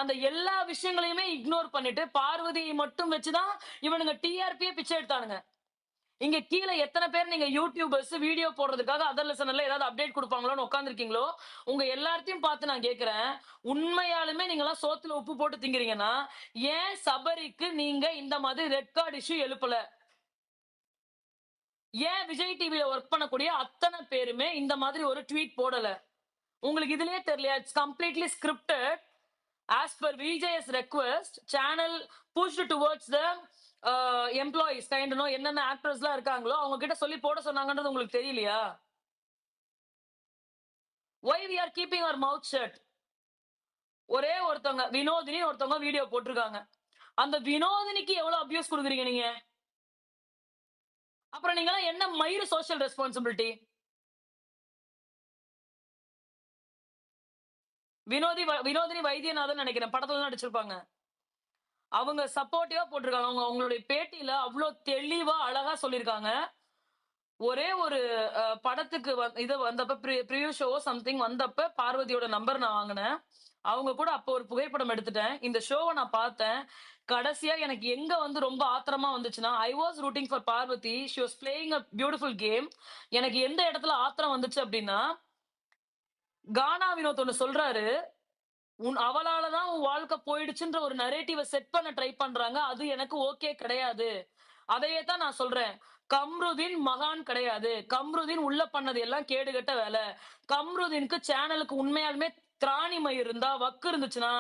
அந்த எல்லா விஷயங்களையுமே இக்னோர் பண்ணிட்டு, பார்வதியை மட்டும் வச்சு தான் இவனுங்க டிஆர்பியே பிச்சை எடுத்தானுங்க. இங்க கீழ எத்தன பேர் நீங்க யூடியூபர்ஸ் வீடியோ போடுறதுக்காக அதர் லெசன்ல ஏதாவது அப்டேட் குடுப்பாங்களோன்னு உட்கார்ந்திருக்கீங்களோ, உங்க எல்லார்த்தையும் பார்த்து நான் கேட்கிறேன். உண்மையாலுமே நீங்கலாம் சோத்துல உப்பு போட்டு திங்கிறீங்கன்னா, ஏன் சபரிக்கு நீங்க இந்த மாதிரி ரெட் கார்ட் இஷ்யூ எழுப்பல? ஏன் விஜய் டிவில வொர்க் பண்ணக்கூடிய அத்தன பேருமே இந்த மாதிரி ஒரு ட்வீட் போடல? உங்களுக்கு இதுலயே தெரியலையா? It's completely scripted. As per VJS request, channel pushed towards the employees kind no என்னென்ன ஆக்டர்ஸ்லாம் இருக்காங்களோ, அவங்க கிட்ட சொல்லி போட சொன்னாங்கன்றது உங்களுக்கு தெரியலையா? Why we are keeping our mouth shut. ஒரே ஒருத்தவங்க வினோதினி ஒருத்தவங்க வீடியோ போட்டிருக்காங்க. அந்த வினோதினிக்கு எவ்வளவு அபியூஸ் குடுக்குறீங்க நீங்க? அப்புறம் நீங்கலாம் என்ன மயிரு சோசியல் ரெஸ்பான்சிபிலிட்டி? வினோதினி வைத்தியநாதன் நெனைக்கிறேன். படத்துல தான் நடிச்சிருப்பாங்க. அவங்க சப்போர்ட்டிவா போட்டிருக்காங்க. அவங்களுடைய பேட்டியில அவ்ளோ தெளிவா, அழகா சொல்லியிருக்காங்க. ஒரே ஒரு படத்துக்கு இது வந்தப்ப பிரிவ்யூ ஷோவோ சம்திங் வந்தப்ப பார்வதியோட நம்பர் நான் வாங்குனேன். அவங்க கூட அப்போ ஒரு புகைப்படம் எடுத்துட்டேன். இந்த ஷோவ நான் பார்த்தேன். கடைசியா எனக்கு எங்க வந்து ரொம்ப ஆத்திரமா வந்துச்சுன்னா, I was rooting for Parvathy. She was playing a beautiful game. எனக்கு எந்த இடத்துல ஆத்திரம் வந்துச்சு அப்டின்னா, கானா வினோத் ஒண்ணு சொல்றாரு. அவளால தான் உன் வாழ்க்கை போயிடுச்சுன்ற ஒரு நரேட்டிவ செட் பண்ண ட்ரை பண்றாங்க. அது எனக்கு ஓகே கிடையாது. அதையே தான் நான் சொல்றேன். கம்ருதீன் மகான் கிடையாது. கம்ருதீன் உள்ள பண்ணது எல்லாம் கேடுகெட்ட வேலை. கம்ருதீனுக்கு சேனலுக்கு உண்மையாலுமே திராணி மயிர் இருந்தா, வக்கு இருந்துச்சுன்னா,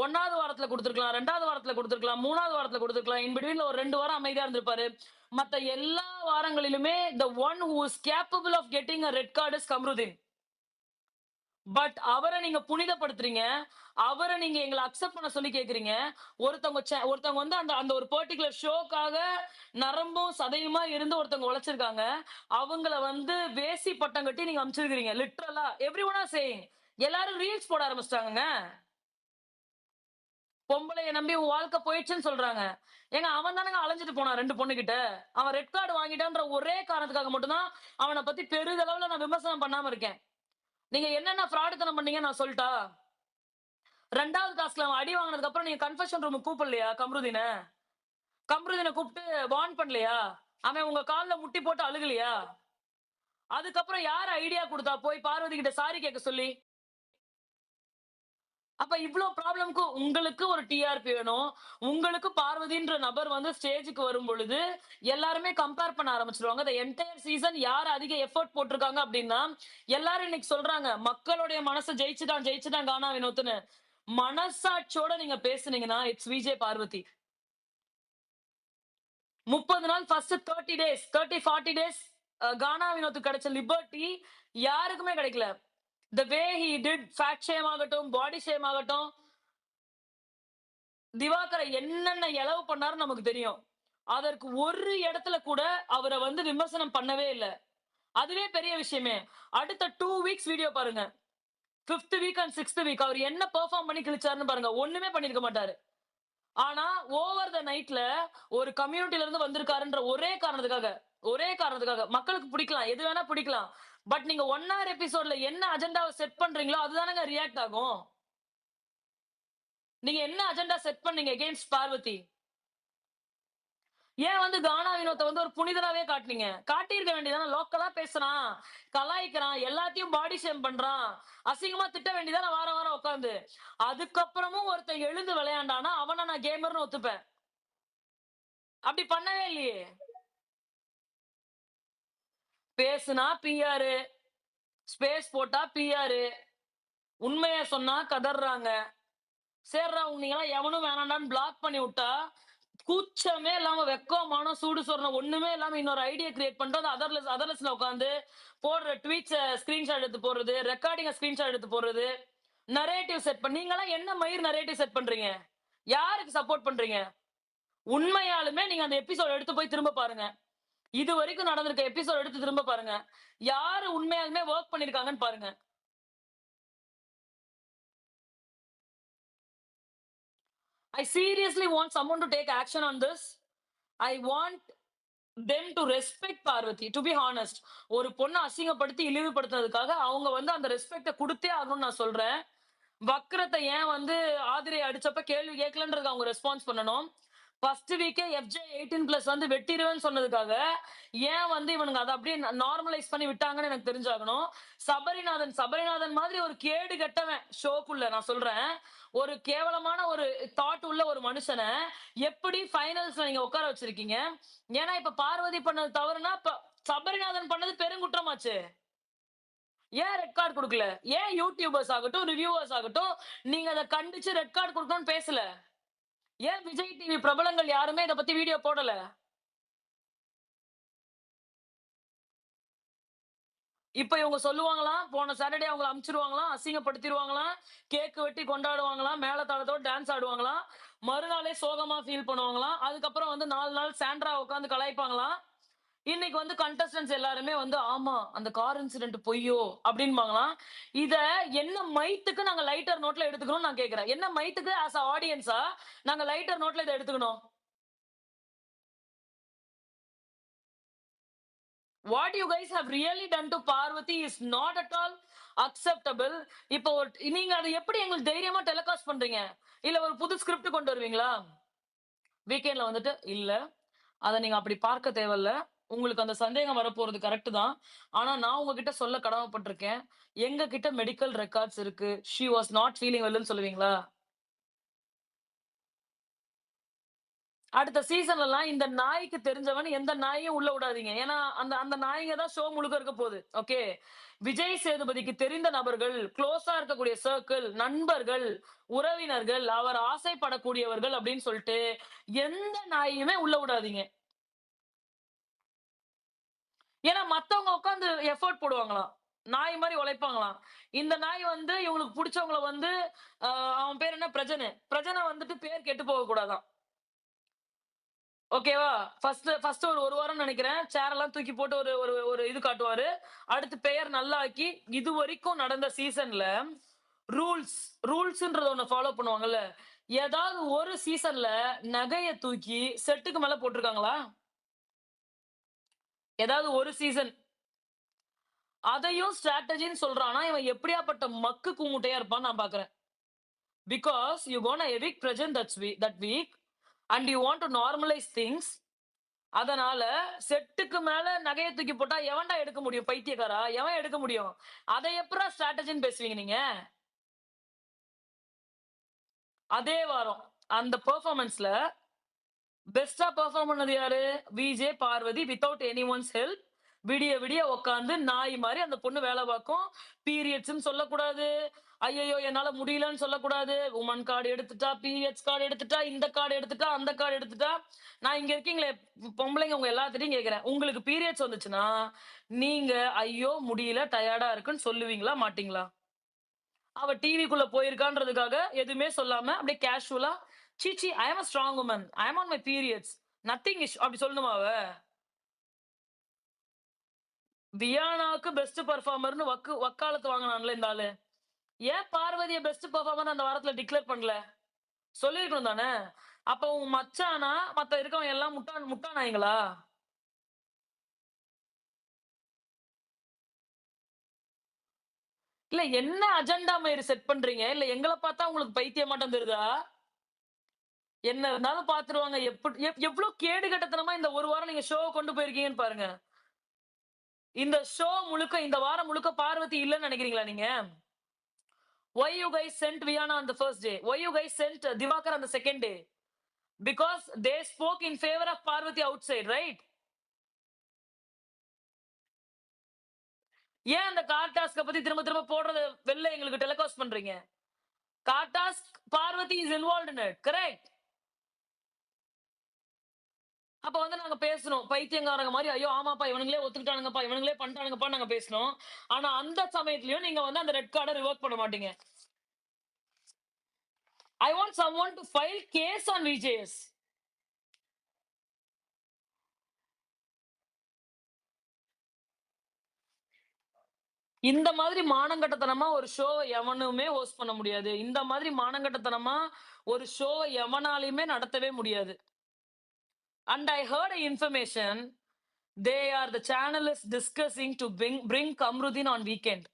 1வது வாரத்துல குடுத்திருக்கலாம், 2வது வாரத்துல குடுத்திருக்கலாம், 3வது வாரத்துல குடுத்திருக்கலாம். இன் பிட்வீன்ல ஒரு 2 வாரம் அமைதியா இருந்திருப்பாரு. மத்த எல்லா வாரங்களிலுமே the one who is capable of getting a red card is Kamrudeen. But அவர நீங்க புனிதப்படுத்துறீங்க. அவர நீங்க எங்கள அக்செப்ட் பண்ண சொல்லி கேட்கிறீங்க. ஒருத்தவங்க வந்து அந்த அந்த ஒரு பர்ட்டிகுலர் ஷோக்காக நரம்பும், சதையுமா இருந்து ஒருத்தவங்க உழைச்சிருக்காங்க. அவங்கள வந்து வேசி பட்டம் கட்டி நீங்க அனுப்பிச்சிருக்கிறீங்க. லிட்டரலா எவரிஒன் ஆர் சேயிங். எல்லாரும் ரீல்ஸ் போட ஆரம்பிச்சுட்டாங்கங்க. பொம்பளைய நம்பி உன் வாழ்க்கை போயிடுச்சுன்னு சொல்றாங்க. ஏங்க அவன் தானங்க அலைஞ்சுட்டு போனான் 2 பொண்ணுகிட்ட. அவன் ரெட் கார்டு வாங்கிட்டான்ற ஒரே காரணத்துக்காக மட்டும் தான் அவன பத்தி பெரிதளவுல நான் விமர்சனம் பண்ணாம இருக்கேன். நீங்க என்னென்ன ஃப்ராடுத்தனம் பண்ணீங்கன்னு நான் சொல்லட்டா? 2வது டாஸ்க்ல அவன் அடி வாங்குனதுக்கு அப்புறம் நீங்க கன்ஃபெஷன் ரூமுக்கு கூப்பிடலையா கம்ருதீன? கம்ருதீன கூப்பிட்டு வார்ன் பண்ணலையா? அவன் உங்க கால்ல முட்டி போட்டு அழுகலையா? அதுக்கப்புறம் யார் ஐடியா குடுத்தா போய் பார்வதி கிட்ட சாரி கேட்க சொல்லி? அப்ப இவ்ளோ ப்ராப்ளம்க்கு உங்களுக்கு ஒரு டிஆர்பி வேணும். உங்களுக்கு பார்வதின்ற நபர் வந்து ஸ்டேஜ்க்கு வரும்பொழுது, எல்லாருமே கம்பேர் பண்ண ஆரம்பிச்சுருவாங்க. தி என்டையர் சீசன் யார் அதிக எஃபோர்ட் போட்டுருக்காங்க அப்டின்னா, எல்லாரும் இன்னைக்கு சொல்றாங்க, மக்களுடைய மனச ஜெயிச்சுட்டான் கானா வினோத்ன்னு. மனசாட்சியோட நீங்க பேசுனீங்கன்னா, இட்ஸ் விஜே பார்வதி. 30 நாள் ஃபர்ஸ்ட் 30 டேஸ் 30, 40 டேஸ் கானா வினோத்துக்கு கிடைச்ச லிபர்ட்டி யாருக்குமே கிடைக்கல. The way he did fat shame ஆகட்டும், பாடி ஷேம் ஆகட்டும், திவாகரை என்னென்ன எளவு பண்ணாருன்னு நமக்கு தெரியும். அதற்கு ஒரு இடத்துல கூட அவர வந்து விமர்சனம் பண்ணவே இல்ல. அதுவே பெரிய விஷயமே. அடுத்த 2 வீக்ஸ் வீடியோ பாருங்க. 5த் வீக் அண்ட் 6த் வீக் அவர் என்ன பெர்ஃபார்ம் பண்ணி கிழிச்சாருன்னு பாருங்க. ஒண்ணுமே பண்ணியிருக்க மாட்டாரு. ஆனா, ஓவர் த நைட்ல ஒரு கம்யூனிட்டில இருந்து வந்திருக்காருன்ற ஒரே காரணத்துக்காக மக்களுக்கு பிடிக்கலாம். எது வேணா பிடிக்கலாம். பட் நீங்க 1 ஹவர் எபிசோட்ல என்ன அஜெண்டாவ செட் பண்றீங்களோ, அதுதானங்க ரியாக்ட் ஆகும். நீங்க என்ன அஜெண்டா செட் பண்ணீங்க அகைன்ஸ்ட் பார்வதி? ஏன் வந்து கானா வினோத்த வந்து ஒரு புனிதராவே காட்டுனீங்க? காட்டியிருக்க வேண்டியதுதானே. லோக்கலா பேசுறான், கலாய்க்கிறான், எல்லாத்தையும் பாடி ஷேம் பண்றான். அசிங்கமா திட்ட வேண்டியதுதானே வாரம் வாரம் உட்கார்ந்து. அதுக்கப்புறமும் ஒருத்தன் எழுந்து விளையாண்டான்னா, அவன நான் கேமர்ன்னு ஒத்துப்பேன். அப்படி பண்ணவே இல்லையே. பேசுனா பிஆர், ஸ்பேஸ் போட்டா பிஆர், உண்மைய சொன்னா கதர்றாங்க. சேர்றா நீங்கலாம் எவனும் வேணாம்டான்னு பிளாக் பண்ணி விட்டா, கூச்சமே இல்லாம வெக்கம், மானம், சூடு சொரணம் ஒண்ணுமே இல்லாம இன்னொரு ஐடியா கிரியேட் பண்ணிட்டு வந்து அதர்லெஸ்ல உட்கார்ந்து போடுற ட்வீட்ஸ ஸ்கிரீன்ஷாட் எடுத்து போடுறது, ரெக்கார்டிங்க ஸ்கிரீன்ஷாட் எடுத்து போடுறது, நரேட்டிவ் செட் நீங்கலாம் என்ன மயிர் நரேட்டிவ் செட் பண்றீங்க? யாருக்கு சப்போர்ட் பண்றீங்க? உண்மையாலுமே நீங்க அந்த எபிசோட் எடுத்து போய் திரும்ப பாருங்க. இதுவரைக்கும் நடந்திருக்க எபிசோட் எடுத்து திரும்ப பாருங்க. யாரு உண்மையாலுமே வொர்க் பண்ணிருக்காங்கன்னு பாருங்க. I seriously want someone to take action on this. I want them to respect Parvathy. To be honest. ஒரு பொண்ண அசிங்கப்படுத்தி இழிவுபடுத்துனதுக்காக அவங்க வந்து அந்த ரெஸ்பெக்ட்ட குடுத்தே ஆகணும்னு நான் சொல்றேன். வக்ரத்த ஏன் வந்து ஆதிரை அடிச்சப்ப கேள்வி கேட்கலன்றதுக்கு அவங்க ரெஸ்பான்ஸ் பண்ணணும். ஃபர்ஸ்ட் வீக்கே எஃப்ஜே 18+ வந்து வெட்டிருவேன்னு சொன்னதுக்காக, ஏன் வந்து இவனுங்க அத அப்படியே நார்மலைஸ் பண்ணி விட்டாங்கன்னு எனக்கு தெரிஞ்சாகணும். சபரிநாதன் மாதிரி ஒரு கேடு கெட்டவன் ஷோக்குள்ள நான் சொல்றேன். ஒரு கேவலமான ஒரு தாட் உள்ள ஒரு மனுஷன எப்படி ஃபைனல்ஸ்ல நீங்க உட்கார வச்சிருக்கீங்க? ஏன்னா இப்ப பார்வதி பண்ணது தவறுனா, சபரிநாதன் பண்ணது பெருங்குற்றமாச்சே. ஏன் ரெட் கார்ட் குடுக்கல? ஏன் யூடியூபர்ஸ் ஆகட்டும், ரிவ்யூவர்ஸ் ஆகட்டும், நீங்க அத கண்டிச்சு ரெட் கார்ட் குடுக்கணும்னு பேசல? ஏன் விஜய் டிவி பிரபலங்கள் யாருமே இத பத்தி வீடியோ போடல? இப்ப இவங்க சொல்லுவாங்களாம், போன சாட்டர்டே அவங்கள அனுப்பிச்சுருவாங்களாம், அசிங்கப்படுத்திருவாங்களாம், கேக் வெட்டி கொண்டாடுவாங்களாம், மேளதாளத்தோட டான்ஸ் ஆடுவாங்களாம், மறுநாளே சோகமா ஃபீல் பண்ணுவாங்களாம். அதுக்கப்புறம் வந்து 4 நாள் சாண்ட்ரா உட்கார்ந்து கலாய்ப்பாங்களாம். இன்னைக்கு வந்து கண்டஸ்டன்ட்ஸ் எல்லாருமே வந்து, "ஆமா, அந்த கார் இன்சிடென்ட் பொய்யோ" அப்படின்பாங்களாம். இத என்ன மைத்துக்கு நாங்க லைட்டர் நோட்ல எடுத்துக்கணும்னு நான் கேட்கிறேன். என்ன மைத்துக்கு ஆஸ் அ ஆடியன்ஸா நாங்க லைட்டர் நோட்ல இத எடுத்துக்கணும்? What you guys have really done to Parvati is not at all acceptable. இப்போ நீங்க அத எப்படி எங்களுக்கு தைரியமா டெலிகாஸ்ட் பண்றீங்க? இல்ல ஒரு புது ஸ்கிரிப்ட் கொண்டு வருவீங்களா? வீக்கெண்ட்ல வந்துட்டு, "இல்ல, அத நீங்க அப்படி பார்க்க தேவையில்ல. உங்களுக்கு அந்த சந்தேகம் வரப்போறது கரெக்ட் தான். ஆனா நான் உங்ககிட்ட சொல்ல கடமைப்பட்டிருக்கேன். எங்க கிட்ட மெடிக்கல் ரெக்கார்ட்ஸ் இருக்கு. ஷி வாஸ் நாட் ஃபீலிங் வெல்ன்னு சொல்லுவீங்களா? அடுத்த சீசன்லலாம் இந்த நாய்க்கு தெரிஞ்சவன் எந்த நாயையும் உள்ள விடாதீங்க. ஏன்னா, அந்த அந்த நாய்ங்க தான் ஷோ முழுக்க இருக்க போது. ஓகே. விஜய் சேதுபதிக்கு தெரிந்த நபர்கள், குளோஸா இருக்கக்கூடிய சர்க்கிள், நண்பர்கள், உறவினர்கள், அவர் ஆசைப்படக்கூடியவர்கள் அப்படின்னு சொல்லிட்டு, எந்த நாயையுமே உள்ள விடாதீங்க. ஏன்னா மத்தவங்க உட்கார்ந்து எஃபோர்ட் போடுவாங்களாம். நாய் மாரி உழைப்பாங்களாம். இந்த நாய் வந்து இவங்களுக்கு புடிச்சவங்கள வந்து அ அவன் பேர் என்ன? பிரஜனு. பிரஜன வந்துட்டு பேர் கெட்டு போகக்கூடாதாம். ஓகேவா? ஃபர்ஸ்ட் ஒரு 1 வாரம்னு நெனைக்கிறேன். சேர் எல்லாம் தூக்கி போட்டு ஒரு ஒரு ஒரு இது காட்டுவாரு. அடுத்து பெயர் நல்லா ஆக்கி, இதுவரைக்கும் நடந்த சீசன்ல ரூல்ஸ் ரூல்ஸ்ன்றத ஒண்ண ஃபாலோ பண்ணுவாங்கல்ல. ஏதாவது ஒரு சீசன்ல நகைய தூக்கி செட்டுக்கு மேல போட்டுருக்காங்களா? ஏதாவது ஒரு சீசன். அதையும் ஸ்ட்ராட்டஜின்னு சொல்றான்னா, இவன் எப்படியாப்பட்ட மக்கு கூமுட்டையா இருப்பான்னு நான் பார்க்கிறேன். Because you gonna evict Prajan that week and you want to normalise things. அதனால செட்டுக்கு மேல நகைய தூக்கி போட்டா எவன்டா எடுக்க முடியும்? பைத்தியக்காரா? எவன் எடுக்க முடியும்? அத எப்புட்றா ஸ்ட்ராட்டஜின்னு பேசுவீங்க நீங்க? அதே வாரம் அந்த பெர்ஃபார்மன்ஸ்ல பெஸ்ட்டா பெர்ஃபார்ம் பண்ணது யாரு? VJ, Parvathi without anyone's help. விடிய விடிய உட்கார்ந்து நாய் மாரி அந்த பொண்ணு வேல பார்க்கும். பீரியட்ஸ்ன்னு சொல்லக்கூடாது. ஐயய்யோ! என்னால முடியலன்னு சொல்லக்கூடாது. வுமன் கார்ட் எடுத்துட்டா, பீரியட்ஸ் கார்ட் எடுத்துட்டா, இந்த கார்ட் எடுத்துட்டா, அந்த கார்ட் எடுத்துட்டா. நான் இங்க இருக்கீங்களே பொம்பளைங்க உங்க எல்லாத்துட்டயும் கேட்கிறேன். உங்களுக்கு பீரியட்ஸ் வந்துச்சுன்னா, நீங்க ஐயோ! முடியல, டயர்டா இருக்குன்னு சொல்லுவீங்களா? மாட்டீங்களா? அவ டிவிக்குள்ள போயிருக்கான்றதுக்காக எதுவுமே சொல்லாம அப்படியே கேஷுவலா, "see see I am a strong woman. I am on my periods. Nothing ish" அப்படி சொல்லணுமா அவ? வியானாக்கு பெஸ்ட் பெர்ஃபார்மர்ன்னு வக்காலத்து வாங்குனான்ல இந்த ஆளு. ஏன் பார்வதிய பெஸ்ட் பெர்ஃபார்மர் அந்த வாரத்துல டிக்ளேர் பண்ணல? சொல்லியிருக்கணும் தானே? அப்ப உன் மச்சானா, மத்த இருக்கவங்க எல்லாம் முட்டாள் நாய்ங்களா? இல்ல என்ன அஜெண்டா மயிரு செட் பண்றீங்க? இல்ல எங்கள பார்த்தா உங்களுக்கு பைத்தியமாட்டம் தெரியுதா? என்ன இருந்தாலும் பார்த்துருவாங்க. எவ்ளோ கேடுகெட்டத்தனமா இந்த ஒரு வாரம் நீங்க ஷோவ கொண்டு போயிருக்கீங்கன்னு பாருங்க. இந்த ஷோ முழுக்க இந்த வாரம் முழுக்க பார்வதி இல்லன்னு நெனைக்கிறீங்களா நீங்க? Why you guys sent Viana on the first day? Why you guys sent Divakar on the second day? Because they spoke in favor of Parvati outside, right? ஏன் அந்த கார் டாஸ்க்க பத்தி திரும்ப திரும்ப போடுறத வெளில எங்களுக்கு டெலிகாஸ்ட் பண்றீங்க? Car task Parvathy is involved in it. Correct. அப்ப வந்து நாங்க பேசுனோம். பைத்தியக்காரங்க மாரி, ஐயோ! ஆமாப்பா இவனுங்களே ஒத்துக்கிட்டானுங்கப்பா, இவனுங்களே பண்ணிட்டானுங்கப்பான்னு நாங்க பேசுனோம். ஆனா அந்த சமயத்திலயும் நீங்க வந்து அந்த ரெட் கார்ட ரிவோக் பண்ண மாட்டீங்க. I want someone to file case on VJS. இந்த மாதிரி மானங்கெட்டத்தனமா ஒரு ஷோவ எவனுமே ஹோஸ்ட் பண்ண முடியாது. இந்த மாதிரி மானங்கெட்டத்தனமா ஒரு ஷோவ எவனாலயுமே நடத்தவே முடியாது. And I heard a information, the channel is discussing to bring Kamruddin on weekend.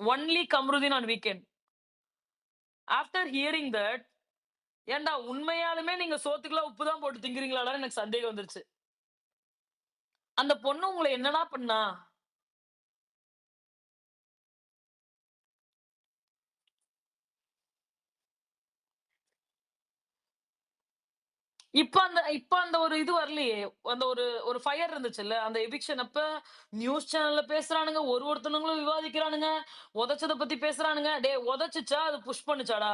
Only Kamruddin on weekend. After hearing that, ஏன்டா உண்மையாலுமே நீங்க சோத்துக்குலாம் உப்பு தான் போட்டு திங்கிறீங்களாடான்னு எனக்கு சந்தேகம் வந்துருச்சு. அந்த பொண்ணு உங்கள என்னடா பண்ணா? இப்ப அந்த ஒரு இது வரலையே. அந்த ஒரு ஒரு ஃபயர் இருந்துச்சுல்ல. அந்த எவிக்ஷன் அப்ப நியூஸ் சேனல்ல பேசுறானுங்க. ஒருத்தனுங்களும் விவாதிக்கிறானுங்க. உதைச்சத பத்தி பேசுறானுங்க. டேய் உதைச்சுச்சா? அது புஷ் பண்ணுச்சாடா?